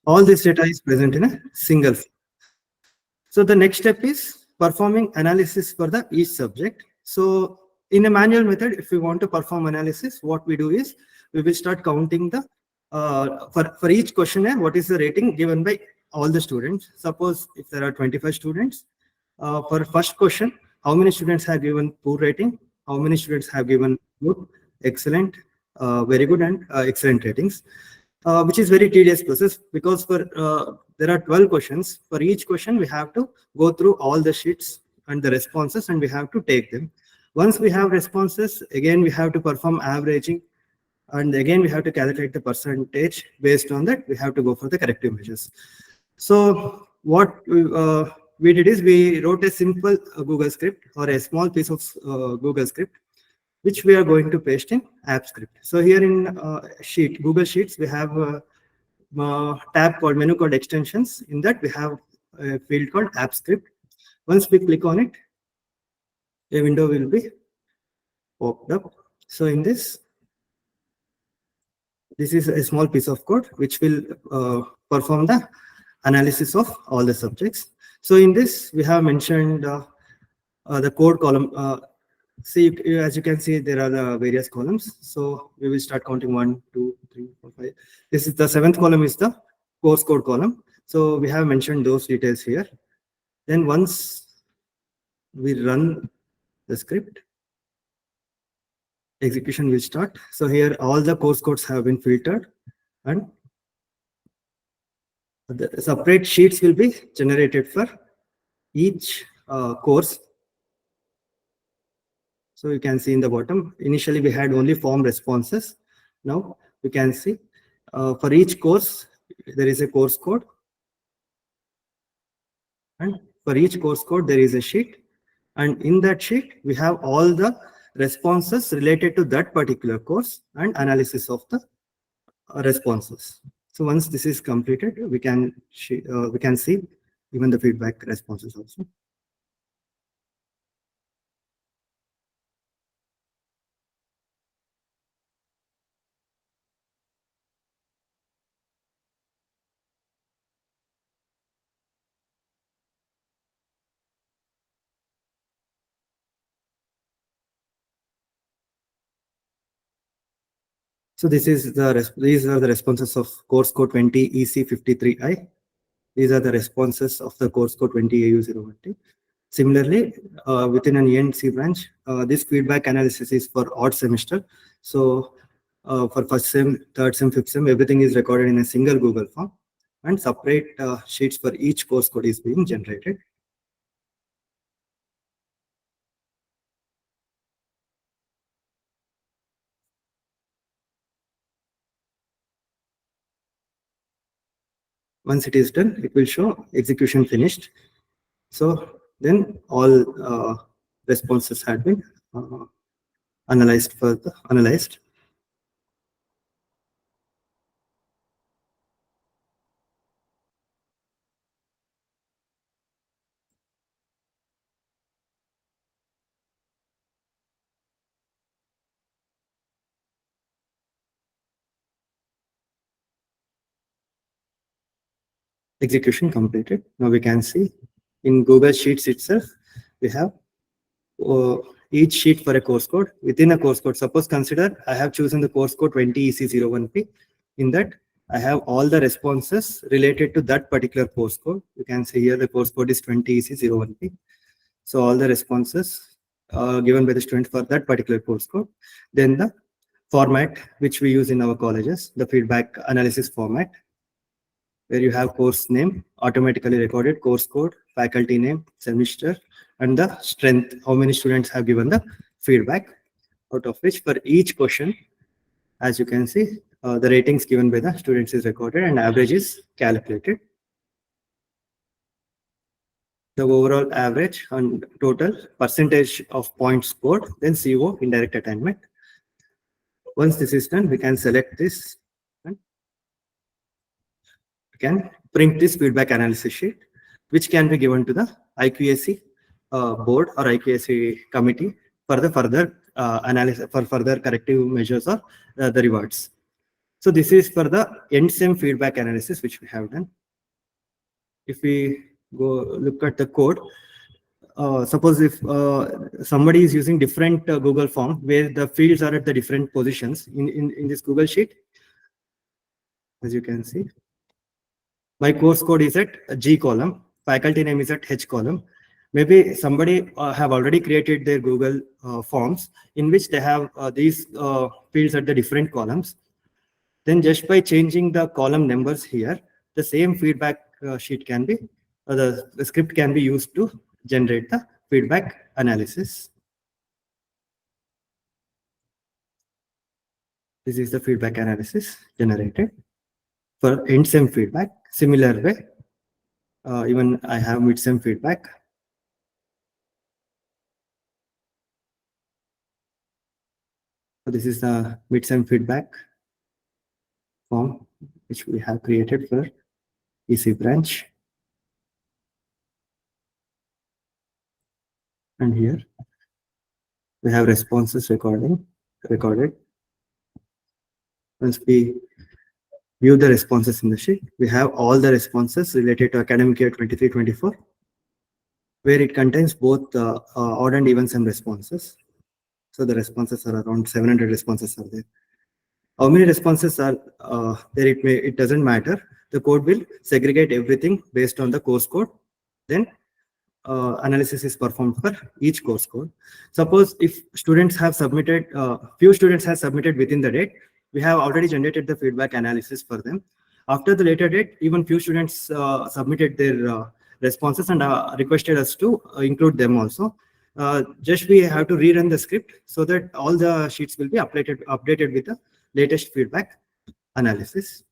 All this data is present in a single form. So the next step is performing analysis for the each subject. So in a manual method, if we want to perform analysis, what we do is we will start counting the for each questionnaire, what is the rating given by all the students. Suppose if there are 25 students, for first question, how many students have given poor rating, how many students have given good, excellent, very good and excellent ratings, which is very tedious process because for there are 12 questions. For each question, we have to go through all the sheets and the responses and we have to take them. Once we have responses, again, we have to perform averaging and again, we have to calculate the percentage. Based on that, we have to go for the corrective measures. So what we did is we wrote a simple Google script or a small piece of Google script, which we are going to paste in app script. So here in Google Sheets, we have a tab called menu called extensions. In that, we have a field called app script. Once we click on it, a window will be popped up. So in this is a small piece of code which will perform the analysis of all the subjects. So in this, we have mentioned the code column. See, as you can see, there are the various columns. So we will start counting 1, 2, 3, 4, 5. This is the 7th column is the course code column. So we have mentioned those details here. Then once we run the script, execution will start. So here all the course codes have been filtered and the separate sheets will be generated for each course. So you can see in the bottom, initially we had only form responses. Now we can see for each course, there is a course code. And for each course code, there is a sheet. And in that sheet, we have all the responses related to that particular course and analysis of the responses. So once this is completed, we can see even the feedback responses also. So these are the responses of course code 20 EC53I. These are the responses of the course code 20 AU012. Similarly, within an ENC branch, this feedback analysis is for odd semester. So for first sem, third sem, fifth sem, everything is recorded in a single Google form and separate sheets for each course code is being generated. Once it is done, it will show execution finished. So then all responses had been analyzed. execution completed. Now we can see in Google Sheets itself, we have each sheet for a course code. Within a course code, suppose consider I have chosen the course code 20EC01P. In that, I have all the responses related to that particular course code. You can see here the course code is 20EC01P. So all the responses given by the student for that particular course code. Then the format which we use in our colleges, the feedback analysis format, where you have course name, automatically recorded course code, faculty name, semester, and the strength, how many students have given the feedback, out of which for each question, as you can see, the ratings given by the students is recorded and average is calculated. The overall average and total percentage of points scored, then CO, indirect attainment. Once this is done, we can select this and we can print this feedback analysis sheet, which can be given to the IQAC board or IQAC committee for the further analysis, for further corrective measures or the rewards. So this is for the end sem feedback analysis, which we have done. If we go look at the code, suppose if somebody is using different Google form where the fields are at the different positions in this Google sheet, as you can see, my course code is at G column, faculty name is at H column. Maybe somebody have already created their Google forms in which they have these fields at the different columns. Then just by changing the column numbers here, the same feedback sheet can be, the script can be used to generate the feedback analysis. This is the feedback analysis generated for end sem feedback. Similar way, even I have mid sem feedback. So this is the mid sem feedback form which we have created for EC branch. And here we have responses recorded. Once we view the responses in the sheet, we have all the responses related to academic year 23-24, where it contains both odd and even sem responses. So the responses are around 700 responses are there. How many responses are there? It doesn't matter. The code will segregate everything based on the course code. Then analysis is performed for each course code. Suppose if students have submitted, few students have submitted within the date, we have already generated the feedback analysis for them. After the later date, even few students submitted their responses and requested us to include them also. Just we have to rerun the script so that all the sheets will be updated with the latest feedback analysis.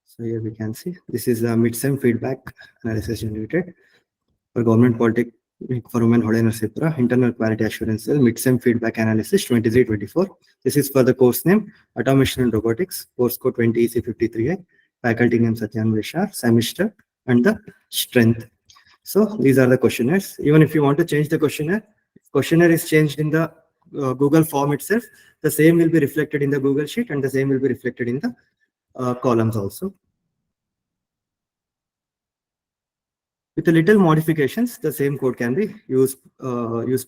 So here we can see this is the mid-sem feedback analysis generated for Government Polytechnic for Women Hodaynarasipura Internal Quality Assurance Cell mid-sem feedback analysis 23-24. This is for the course name Automation and Robotics, course code 20EC53A, faculty name Satyan Vishar, semester, and the strength. So these are the questionnaires. Even if you want to change the questionnaire, if questionnaire is changed in the Google form itself, the same will be reflected in the Google sheet and the same will be reflected in the columns also. With a little modifications, the same code can be used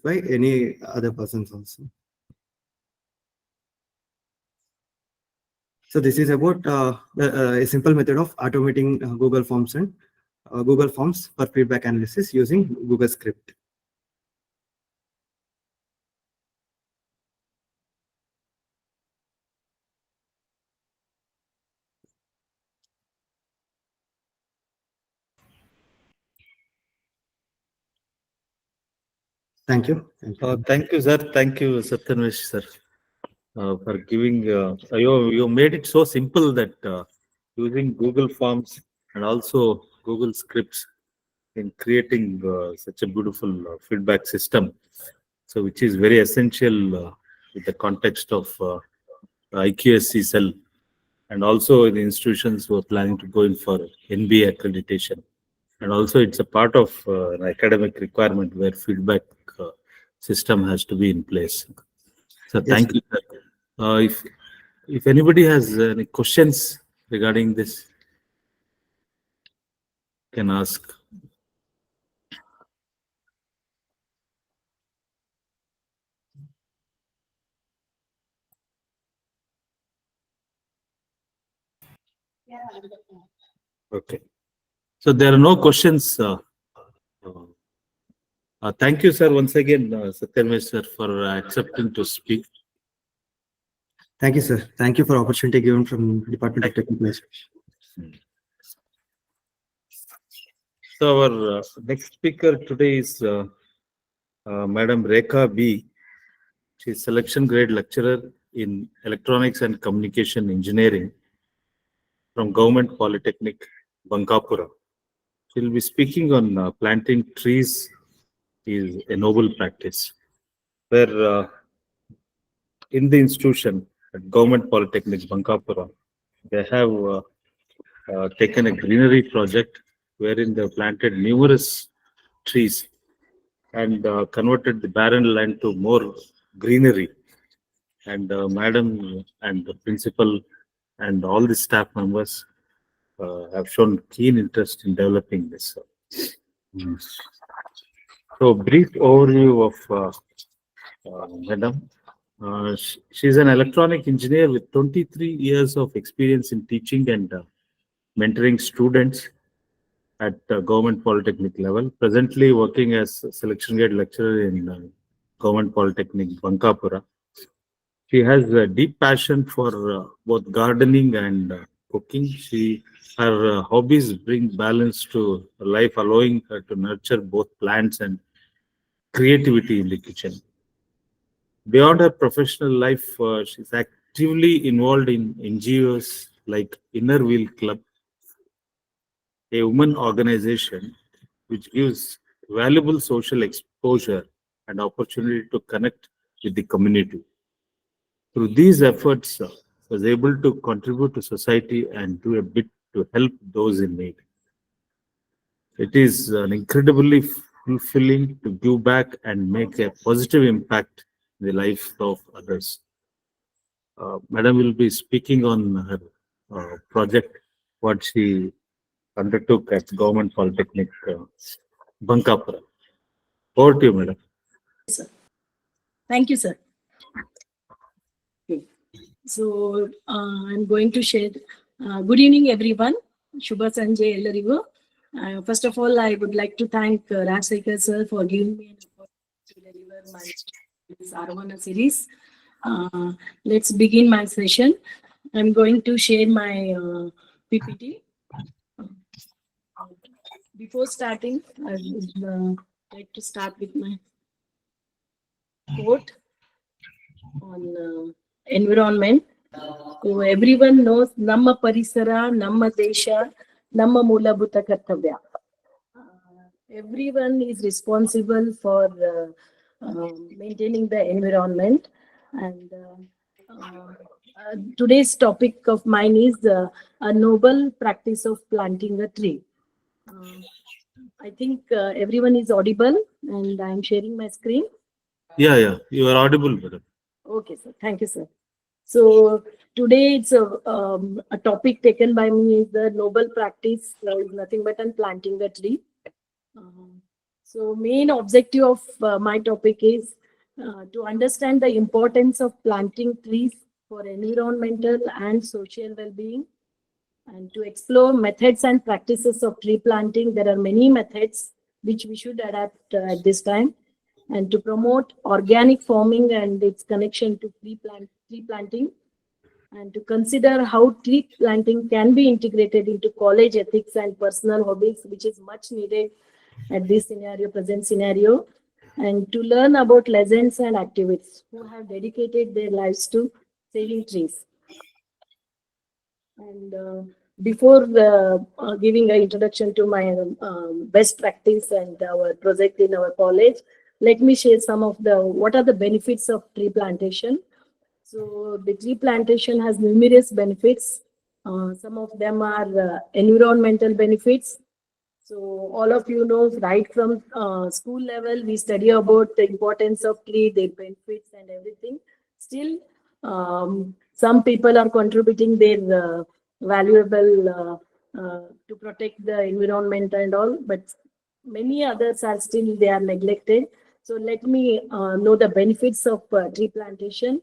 by any other persons also. So this is about a simple method of automating Google Forms and Google Forms for feedback analysis using Google Script. Thank you. Thank you, sir. Thank you, Satyanvesh, sir, for giving. You made it so simple that using Google Forms and also Google Scripts in creating such a beautiful feedback system. So, which is very essential with the context of IQSC cell, and also the institutions who are planning to go in for NBA accreditation. And also it's a part of an academic requirement where feedback system has to be in place. So thank you, sir. if anybody has any questions regarding this, can ask. Okay. So there are no questions. Thank you, sir, once again, Satyamesh sir, for accepting to speak. Thank you, sir. Thank you for opportunity given from Department of Technical Education. So our next speaker today is Madam Rekha B. She is selection grade lecturer in Electronics and Communication Engineering from Government Polytechnic, Bankapura. She will be speaking on planting trees is a noble practice, where in the institution at Government Polytechnic, Bankapura, they have taken a greenery project wherein they have planted numerous trees and converted the barren land to more greenery. And madam and the principal and all the staff members have shown keen interest in developing this. So, brief overview of madam. She's an electronic engineer with 23 years of experience in teaching and mentoring students at Government Polytechnic level. Presently working as selection grade lecturer in Government Polytechnic, Bankapura. She has a deep passion for both gardening and cooking. Her hobbies bring balance to life, allowing her to nurture both plants and creativity in the kitchen. Beyond her professional life, she's actively involved in NGOs like Inner Wheel Club, a women organization which gives valuable social exposure and opportunity to connect with the community. Through these efforts, was able to contribute to society and do a bit to help those in need. It is an incredibly fulfilling to give back and make a positive impact in the life of others. Madam will be speaking on her project, what she undertook at Government Polytechnic, Bankapura. Over to you, madam. Thank you, sir. Okay. So I'm going to share. Good evening, everyone. Shubha Sanjay Ellarigu. First of all, I would like to thank Rajsekhar sir for giving me an opportunity to deliver my this AROHAN series. Let's begin my session. I'm going to share my PPT. Before starting, I would like to start with my quote on environment. So everyone knows Namma Parisara, Namma Desha, Namma Moolabhuta Kartavya. Everyone is responsible for maintaining the environment. And today's topic of mine is a noble practice of planting a tree. I think everyone is audible and I'm sharing my screen. Yeah, you are audible, madam. Okay, sir. Thank you, sir. So today it's a topic taken by me is the noble practice is nothing but planting the tree. So main objective of my topic is to understand the importance of planting trees for environmental and social well-being, and to explore methods and practices of tree planting. There are many methods which we should adapt at this time, and to promote organic farming and its connection to tree planting, and to consider how tree planting can be integrated into college ethics and personal hobbies, which is much needed at this present scenario, and to learn about legends and activists who have dedicated their lives to saving trees. And before giving an introduction to my best practice and our project in our college, let me share some of what are the benefits of tree plantation. So the tree plantation has numerous benefits. Some of them are environmental benefits. So all of you know, right from school level, we study about the importance of tree, their benefits and everything. Still, some people are contributing their valuable to protect the environment and all, but many others are still they are neglected. So let me know the benefits of tree plantation.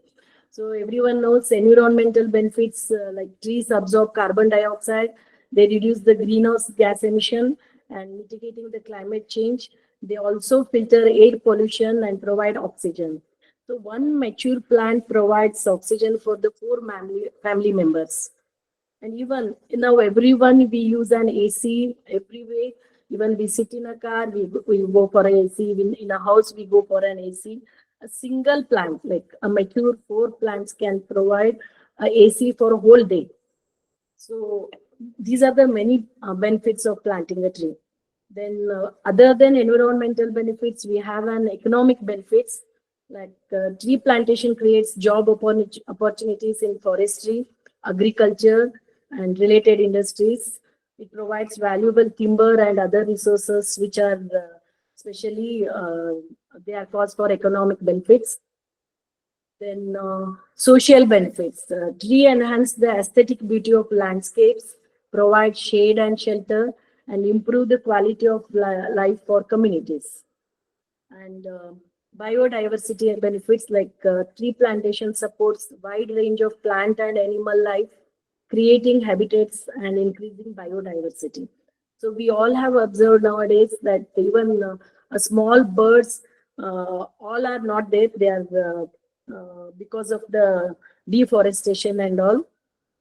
So everyone knows environmental benefits like trees absorb carbon dioxide, they reduce the greenhouse gas emission and mitigating the climate change. They also filter air pollution and provide oxygen. So one mature plant provides oxygen for the four family members. And even now everyone we use an AC everywhere. Even we sit in a car, we go for an AC. Even in a house, we go for an AC. A single plant, like a mature 4 plants, can provide a AC for a whole day. So these are the many benefits of planting a tree. Then other than environmental benefits, we have an economic benefits. Like tree plantation creates job opportunities in forestry, agriculture, and related industries. It provides valuable timber and other resources which are especially they are cause for economic benefits. Then social benefits. Tree enhance the aesthetic beauty of landscapes, provide shade and shelter, and improve the quality of life for communities. And biodiversity benefits like tree plantation supports wide range of plant and animal life, creating habitats and increasing biodiversity. So we all have observed nowadays that even small birds all are not there. They are because of the deforestation and all.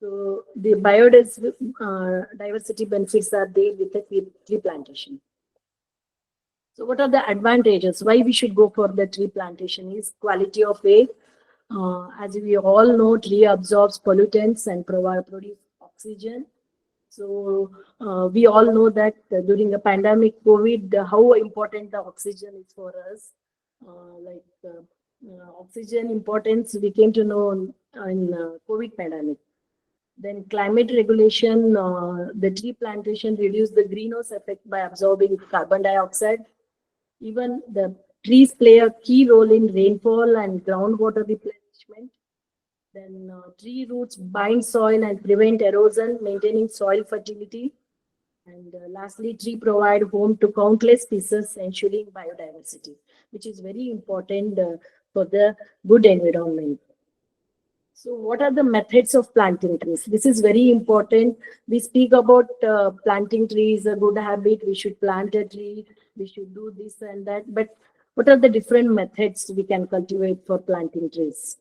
So the biodiversity benefits are there with the tree plantation. So what are the advantages? Why we should go for the tree plantation is quality of air. As we all know, tree absorbs pollutants and produce oxygen. So we all know that during the pandemic COVID, how important the oxygen is for us. Oxygen importance we came to know in COVID pandemic. Then climate regulation, the tree plantation reduce the greenhouse effect by absorbing carbon dioxide. Even the trees play a key role in rainfall and groundwater replenishment. Then tree roots bind soil and prevent erosion, maintaining soil fertility. And lastly, tree provide home to countless species, ensuring biodiversity, which is very important for the good environment. So what are the methods of planting trees? This is very important. We speak about planting trees, a good habit. We should plant a tree. We should do this and that. But what are the different methods we can cultivate for planting trees?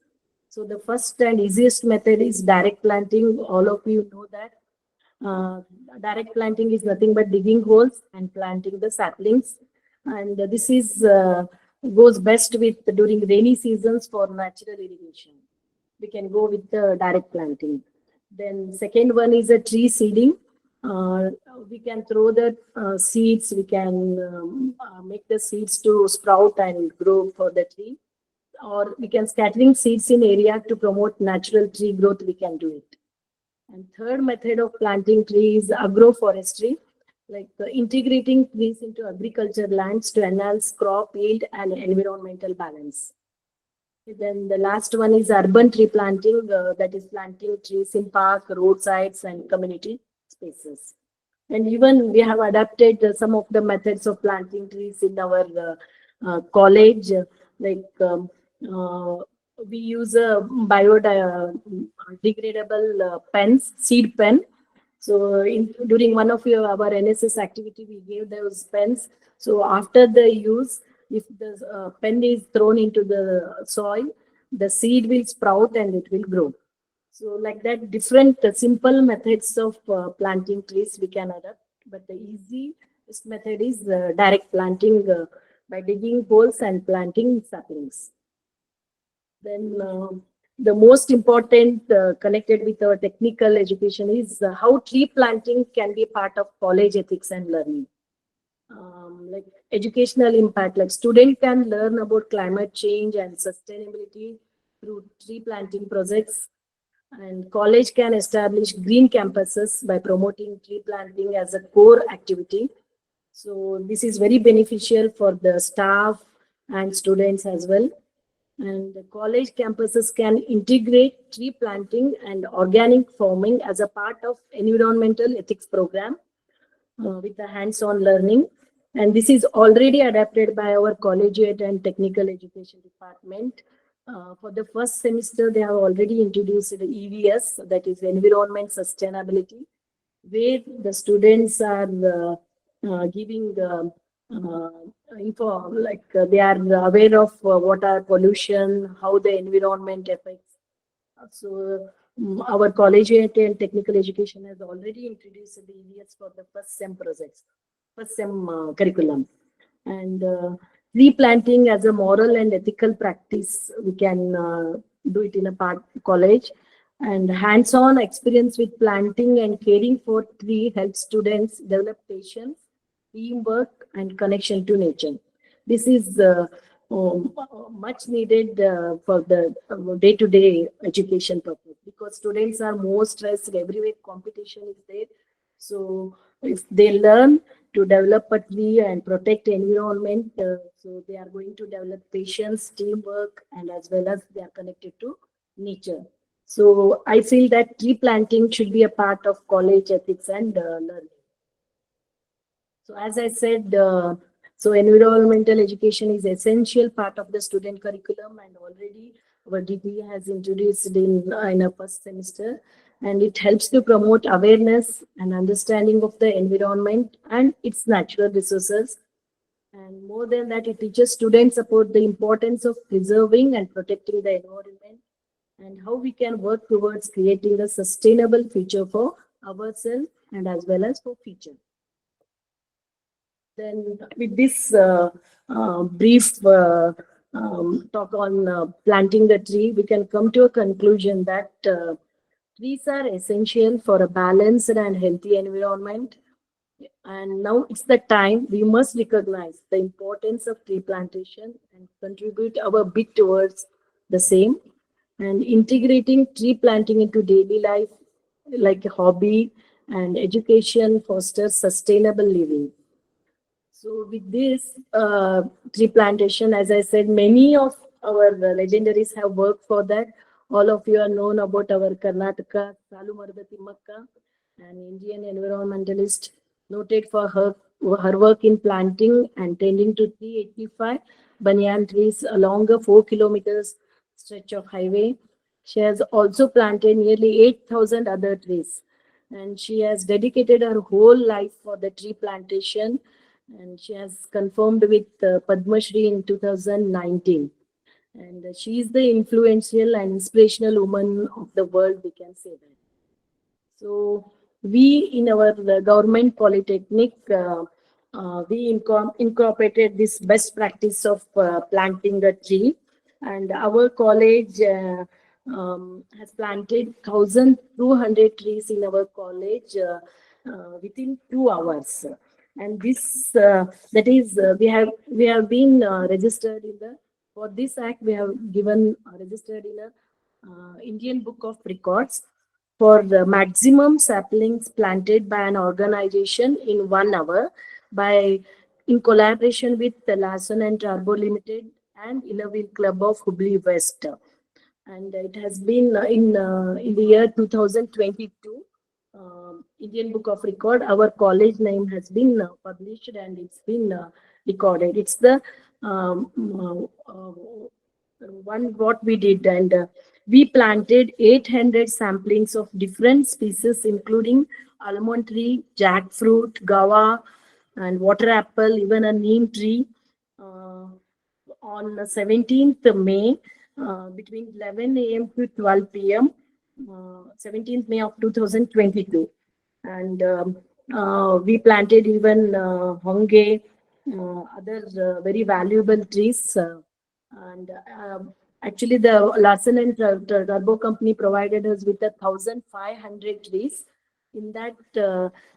So the first and easiest method is direct planting. All of you know that. Direct planting is nothing but digging holes and planting the saplings. And this is goes best with during rainy seasons for natural irrigation. We can go with the direct planting. Then second one is a tree seeding. We can throw the seeds, we can make the seeds to sprout and grow for the tree. Or we can scattering seeds in area to promote natural tree growth, we can do it. And third method of planting trees is agroforestry, like integrating trees into agriculture lands to enhance crop yield and environmental balance. Then the last one is urban tree planting, that is planting trees in park, roadsides, and community spaces. And even we have adapted some of the methods of planting trees in our college, like we use a biodegradable pens, seed pen. So during one of our NSS activity, we gave those pens. So after the use, if the pen is thrown into the soil, the seed will sprout and it will grow. So like that, different simple methods of planting trees we can adapt. But the easiest method is direct planting by digging holes and planting saplings. Then the most important connected with our technical education is how tree planting can be part of college ethics and learning. Like educational impact, like student can learn about climate change and sustainability through tree planting projects, and college can establish green campuses by promoting tree planting as a core activity. So this is very beneficial for the staff and students as well. And the college campuses can integrate tree planting and organic farming as a part of environmental ethics program with the hands-on learning. And this is already adapted by our collegiate and technical education department. For the first semester, they have already introduced the EVS, that is Environment Sustainability, where the students are giving info, like they are aware of what are pollution, how the environment affects. So our collegiate and technical education has already introduced the EVS for the first SEM projects, first SEM curriculum. And tree planting as a moral and ethical practice, we can do it in a college. And hands-on experience with planting and caring for tree helps students develop patience, teamwork, and connection to nature. This is much needed for the day-to-day education purpose, because students are more stressed everywhere. Competition is there. So if they learn to develop a tree and protect environment, so they are going to develop patience, teamwork, and as well as they are connected to nature. So I feel that tree planting should be a part of college ethics and learning. So as I said, so environmental education is essential part of the student curriculum, and already our DP has introduced in a first semester, and it helps to promote awareness and understanding of the environment and its natural resources. And more than that, it teaches students about the importance of preserving and protecting the environment, and how we can work towards creating a sustainable future for ourselves and as well as for future. Then with this brief talk on planting the tree, we can come to a conclusion that trees are essential for a balanced and healthy environment. And now it's the time we must recognize the importance of tree plantation and contribute our bit towards the same. And integrating tree planting into daily life like a hobby and education fosters sustainable living. So with this tree plantation, as I said, many of our legendaries have worked for that. All of you are known about our Karnataka Timakka, an Indian environmentalist noted for her work in planting and tending to 385 banyan trees along a 4 kilometers stretch of highway. She has also planted nearly 8,000 other trees, and she has dedicated her whole life for the tree plantation, and she has confirmed with Padma Shri in 2019. And she is the influential and inspirational woman of the world, we can say that. So we in our government polytechnic, we incorporated this best practice of planting a tree, and our college has planted 1,200 trees in our college within 2 hours. And this that is we have been registered in the, for this act we have given registered in a Indian Book of Records for the maximum saplings planted by an organization in 1 hour by in collaboration with the Larsen and Tarbo Limited and Innerville Club of Hubli West. And it has been in the year 2022. Indian Book of Record, our college name has been published and it's been recorded. It's the one what we did, and we planted 800 samplings of different species, including almond tree, jackfruit, guava, and water apple, even a neem tree. On 17th May, between 11 a.m. to 12 p.m., 17th May of 2022. And we planted even honge, other very valuable trees. And actually, the Larsen and Turbo company provided us with 1,500 trees. In that,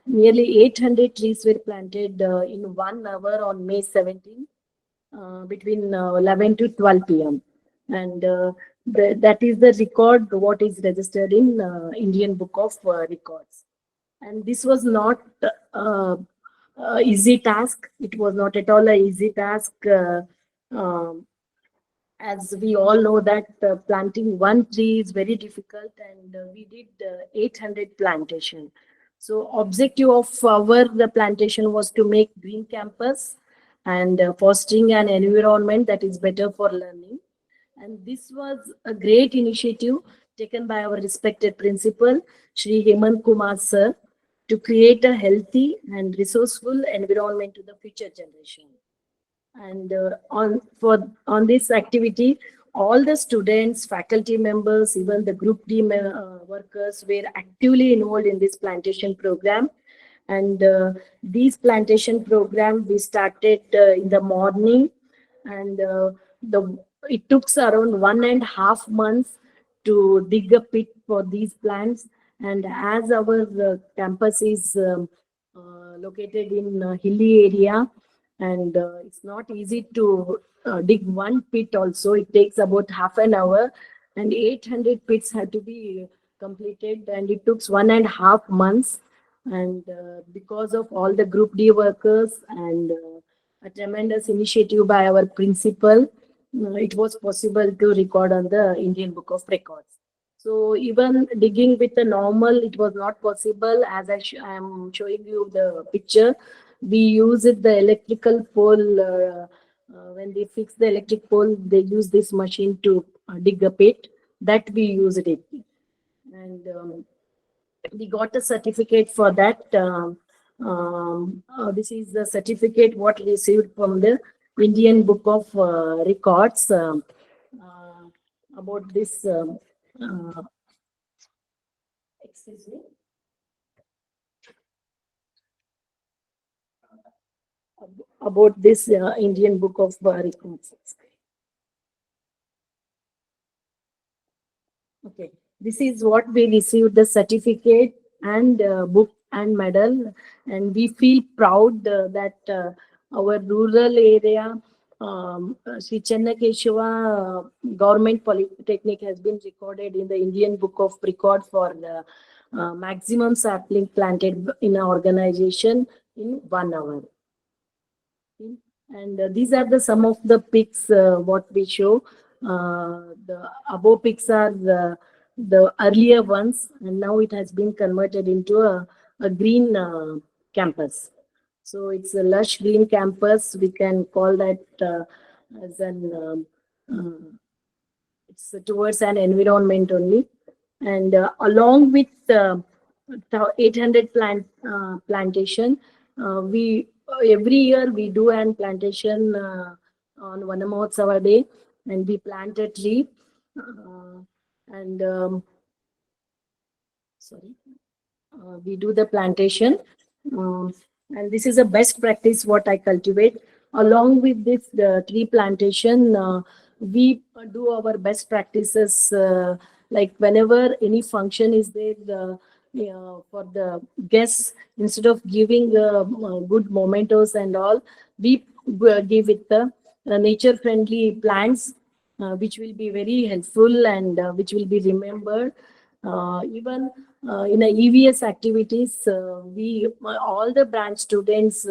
nearly 800 trees were planted in 1 hour on May 17, between 11 to 12 p.m. And that is the record what is registered in Indian Book of Records. And this was not easy task. It was not at all an easy task. as we all know that planting one tree is very difficult, and we did 800 plantation. So objective of our the plantation was to make green campus and fostering an environment that is better for learning. And this was a great initiative taken by our respected principal, Shri Hemant Kumar sir, to create a healthy and resourceful environment to the future generation. And on this activity, all the students, faculty members, even the group D workers were actively involved in this plantation program. And these plantation program we started in the morning, and the it took around 1.5 months to dig a pit for these plants. And as our campus is located in a hilly area, and it's not easy to dig one pit also. It takes about half an hour, and 800 pits had to be completed, and it took 1.5 months. And because of all the group D workers and a tremendous initiative by our principal, it was possible to record on the Indian Book of Records. So even digging with the normal, it was not possible. As I am showing you the picture, we use it the electrical pole. When they fix the electric pole, they use this machine to dig a pit. That we used it, and we got a certificate for that. This is the certificate what we received from the Indian Book of Records about this. Excuse me. About this Indian Book of Records. Okay, this is what we received, the certificate and book and medal, and we feel proud that our rural area, Sri Chennakeshava Government Polytechnic has been recorded in the Indian Book of Record for the maximum sapling planted in an organization in 1 hour. And these are the some of the pics what we show. The above pics are the earlier ones, and now it has been converted into a green campus. So it's a lush green campus. We can call that as an it's towards an environment only. And along with the 800 plantation, we every year we do an plantation on Vanamotsav day, and we plant a tree. And sorry, we do the plantation, and this is a best practice what I cultivate. Along with this tree plantation, we do our best practices, like whenever any function is there, for the guests, instead of giving good mementos and all, we give it the nature friendly plants, which will be very helpful and which will be remembered. Even in the EVS activities, we all the branch students,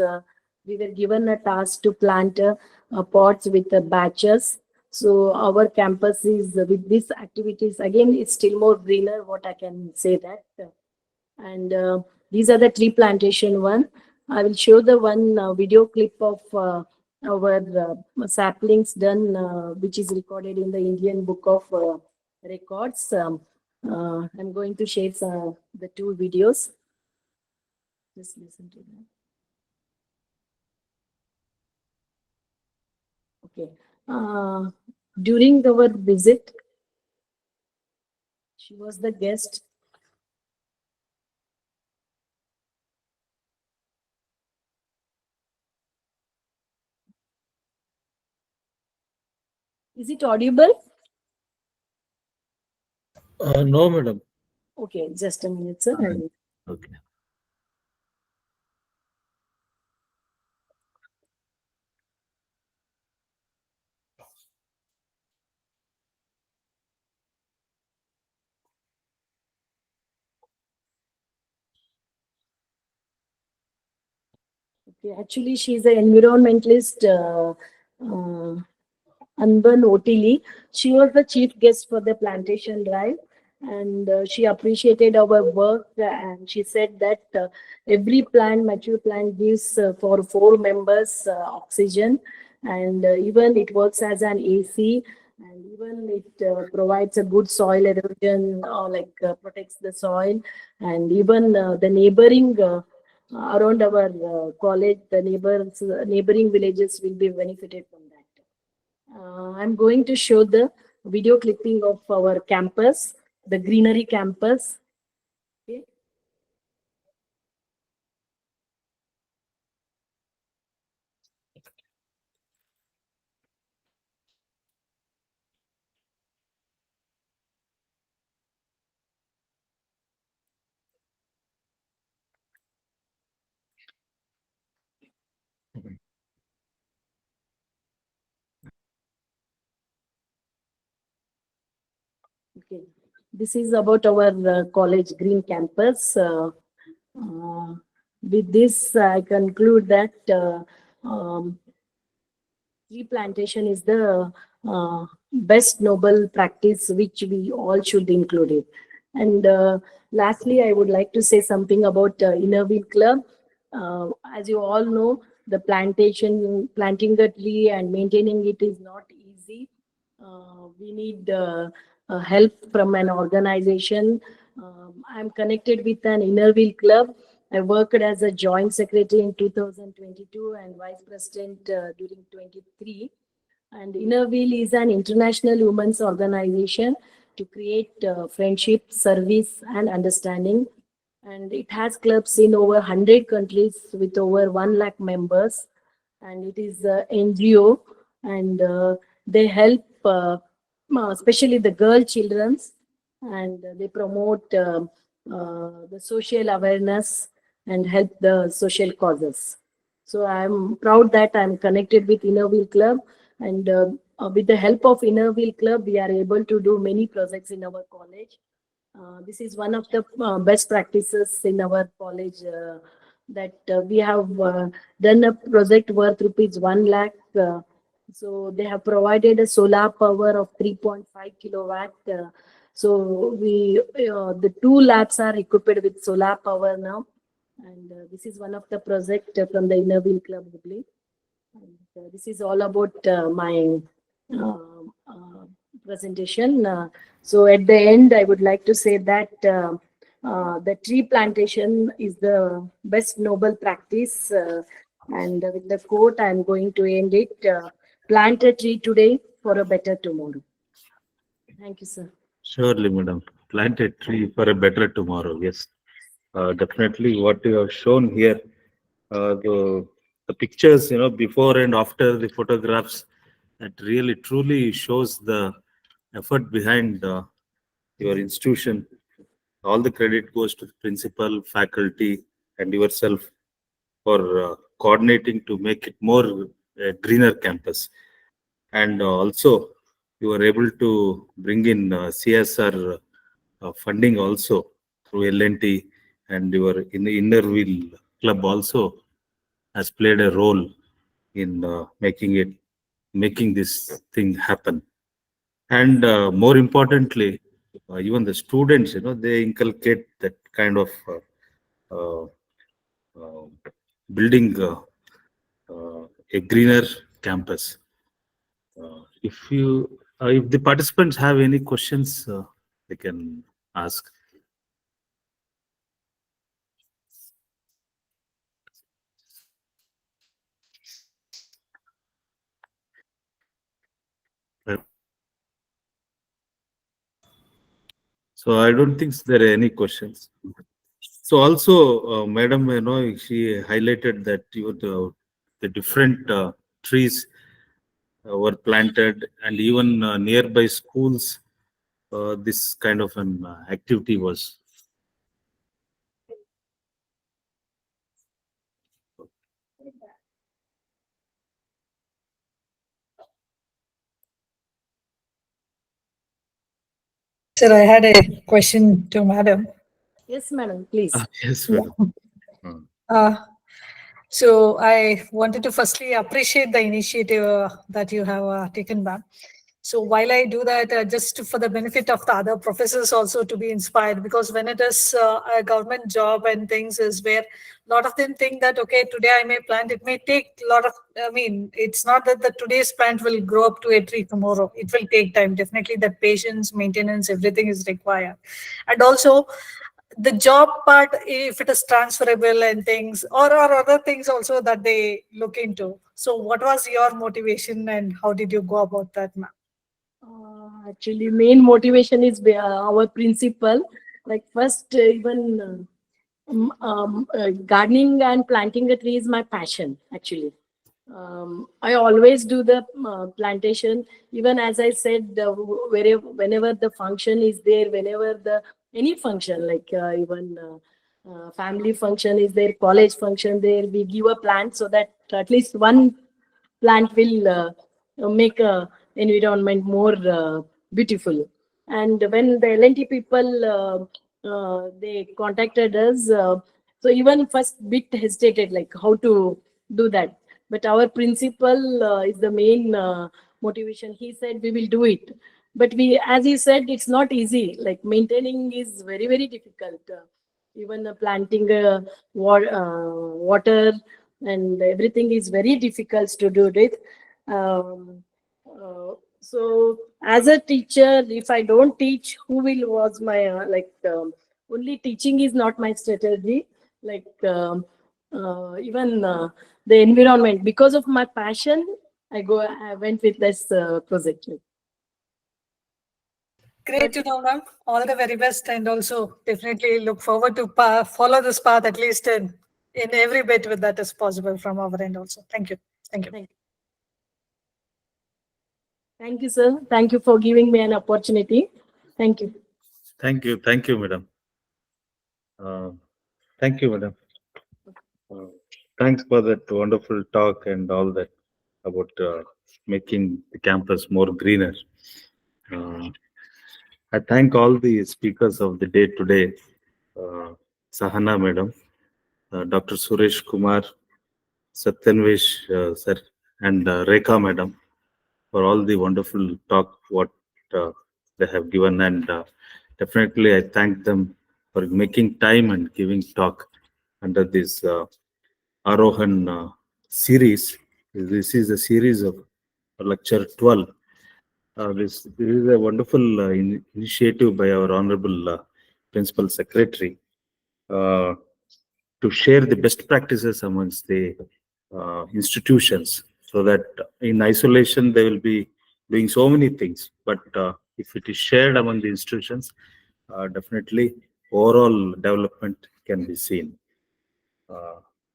we were given a task to plant pots with batches. So our campus is with these activities again, it's still more greener, what I can say that. And these are the tree plantation one. I will show the one video clip of our saplings done, which is recorded in the Indian Book of Records. I'm going to share the two videos. Just listen to that. Okay. During our visit, she was the guest. Is it audible? No, madam. Okay, just a minute, sir. Okay. Okay, actually, she's an environmentalist. Anban Otili. She was the chief guest for the plantation drive, and she appreciated our work, and she said that every plant, mature plant, gives for 4 members oxygen, and even it works as an AC, and even it provides a good soil erosion, protects the soil, and even the neighboring. Around our college, the neighboring villages will be benefited from that. I'm going to show the video clipping of our campus, the greenery campus. Okay. Okay. This is about our college green campus. With this, I conclude that tree plantation is the best noble practice which we all should include it. And lastly, I would like to say something about Inner Wheel Club. As you all know, the planting the tree and maintaining it is not easy. We need help from an organization. I'm connected with an Inner Wheel Club. I worked as a joint secretary in 2022 and vice president during 23. And Inner Wheel is an international women's organization to create friendship, service, and understanding. And it has clubs in over 100 countries with over 1 lakh members. And it is a NGO, and they help especially the girl children's, and they promote the social awareness and help the social causes. So I'm proud that I'm connected with Inner Wheel Club, and with the help of Inner Wheel Club, we are able to do many projects in our college. This is one of the best practices in our college, that we have done a project worth rupees 1 lakh. So they have provided a solar power of 3.5 kilowatt. So the 2 labs are equipped with solar power now. And this is one of the project from the Inner Wheel Club Hubli. And this is all about my presentation. So at the end, I would like to say that the tree plantation is the best noble practice. And with the quote, I'm going to end it. Plant a tree today for a better tomorrow. Thank you, sir. Surely, madam. Plant a tree for a better tomorrow. Yes. Definitely what you have shown here, the pictures, before and after the photographs, that really truly shows the effort behind your institution. All the credit goes to the principal, faculty, and yourself for coordinating to make it more greener campus. And also, you were able to bring in CSR funding also through L&T, and your Inner Wheel Club also has played a role in making this thing happen. And more importantly, even the students, they inculcate that kind of uh, uh, building a greener campus. If the participants have any questions, they can ask. So I don't think there are any questions. So also, madam, she highlighted that the different trees were planted, and even nearby schools, this kind of an activity was. Sir, I had a question to madam. Yes, madam, please. Yes, madam. Uh, So I wanted to firstly appreciate the initiative that you have taken, ma'am. So while I do that, just for the benefit of the other professors also to be inspired, because when it is a government job and things is where a lot of them think that, okay, today I may plant, it may take a lot of, I mean, it's not that the today's plant will grow up to a tree tomorrow. It will take time. Definitely that patience, maintenance, everything is required. And also the job part, if it is transferable and things, or other things also that they look into. So what was your motivation and how did you go about that, ma'am? Actually, main motivation is our principal. Like first, even gardening and planting a tree is my passion. Actually, I always do the plantation. Even as I said, whenever the function is there, whenever the any function, like even family function is there, college function there, we give a plant so that at least one plant will make a environment more beautiful. And when the L&T people they contacted us, so even first bit hesitated like how to do that. But our principal is the main motivation. He said we will do it. But we, as he said, it's not easy. Like maintaining is very, very difficult. Even planting water and everything is very difficult to do it. So as a teacher, if I don't teach, who will was my only teaching is not my strategy. Like even the environment, because of my passion, I went with this project. Great to know, ma'am. All the very best, and also definitely look forward to follow this path at least in every bit with that is possible from our end also. Thank you. Thank you. Thank you, sir. Thank you for giving me an opportunity. Thank you. Thank you. Thank you, madam. Thank you, madam. Thanks for that wonderful talk and all that about making the campus more greener. I thank all the speakers of the day today, Sahana madam, Dr. Suresh Kumar, Satyanvesh sir, and Rekha madam for all the wonderful talk what they have given, and definitely I thank them for making time and giving talk under this AROHAN series. This is a series of lecture 12. This is a wonderful initiative by our Honorable Principal Secretary to share the best practices amongst the institutions, so that in isolation they will be doing so many things. But if it is shared among the institutions, definitely overall development can be seen.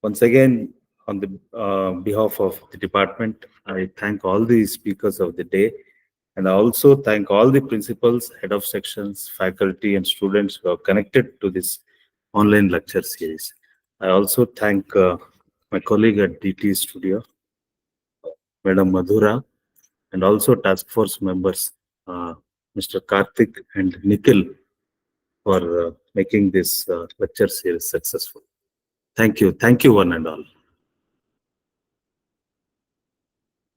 Once again, on the behalf of the department, I thank all the speakers of the day, and I also thank all the principals, head of sections, faculty, and students who are connected to this online lecture series. I also thank my colleague at DT Studio, Madam Madhura, and also task force members, Mr. Karthik and Nikhil, for making this lecture series successful. Thank you. Thank you, one and all.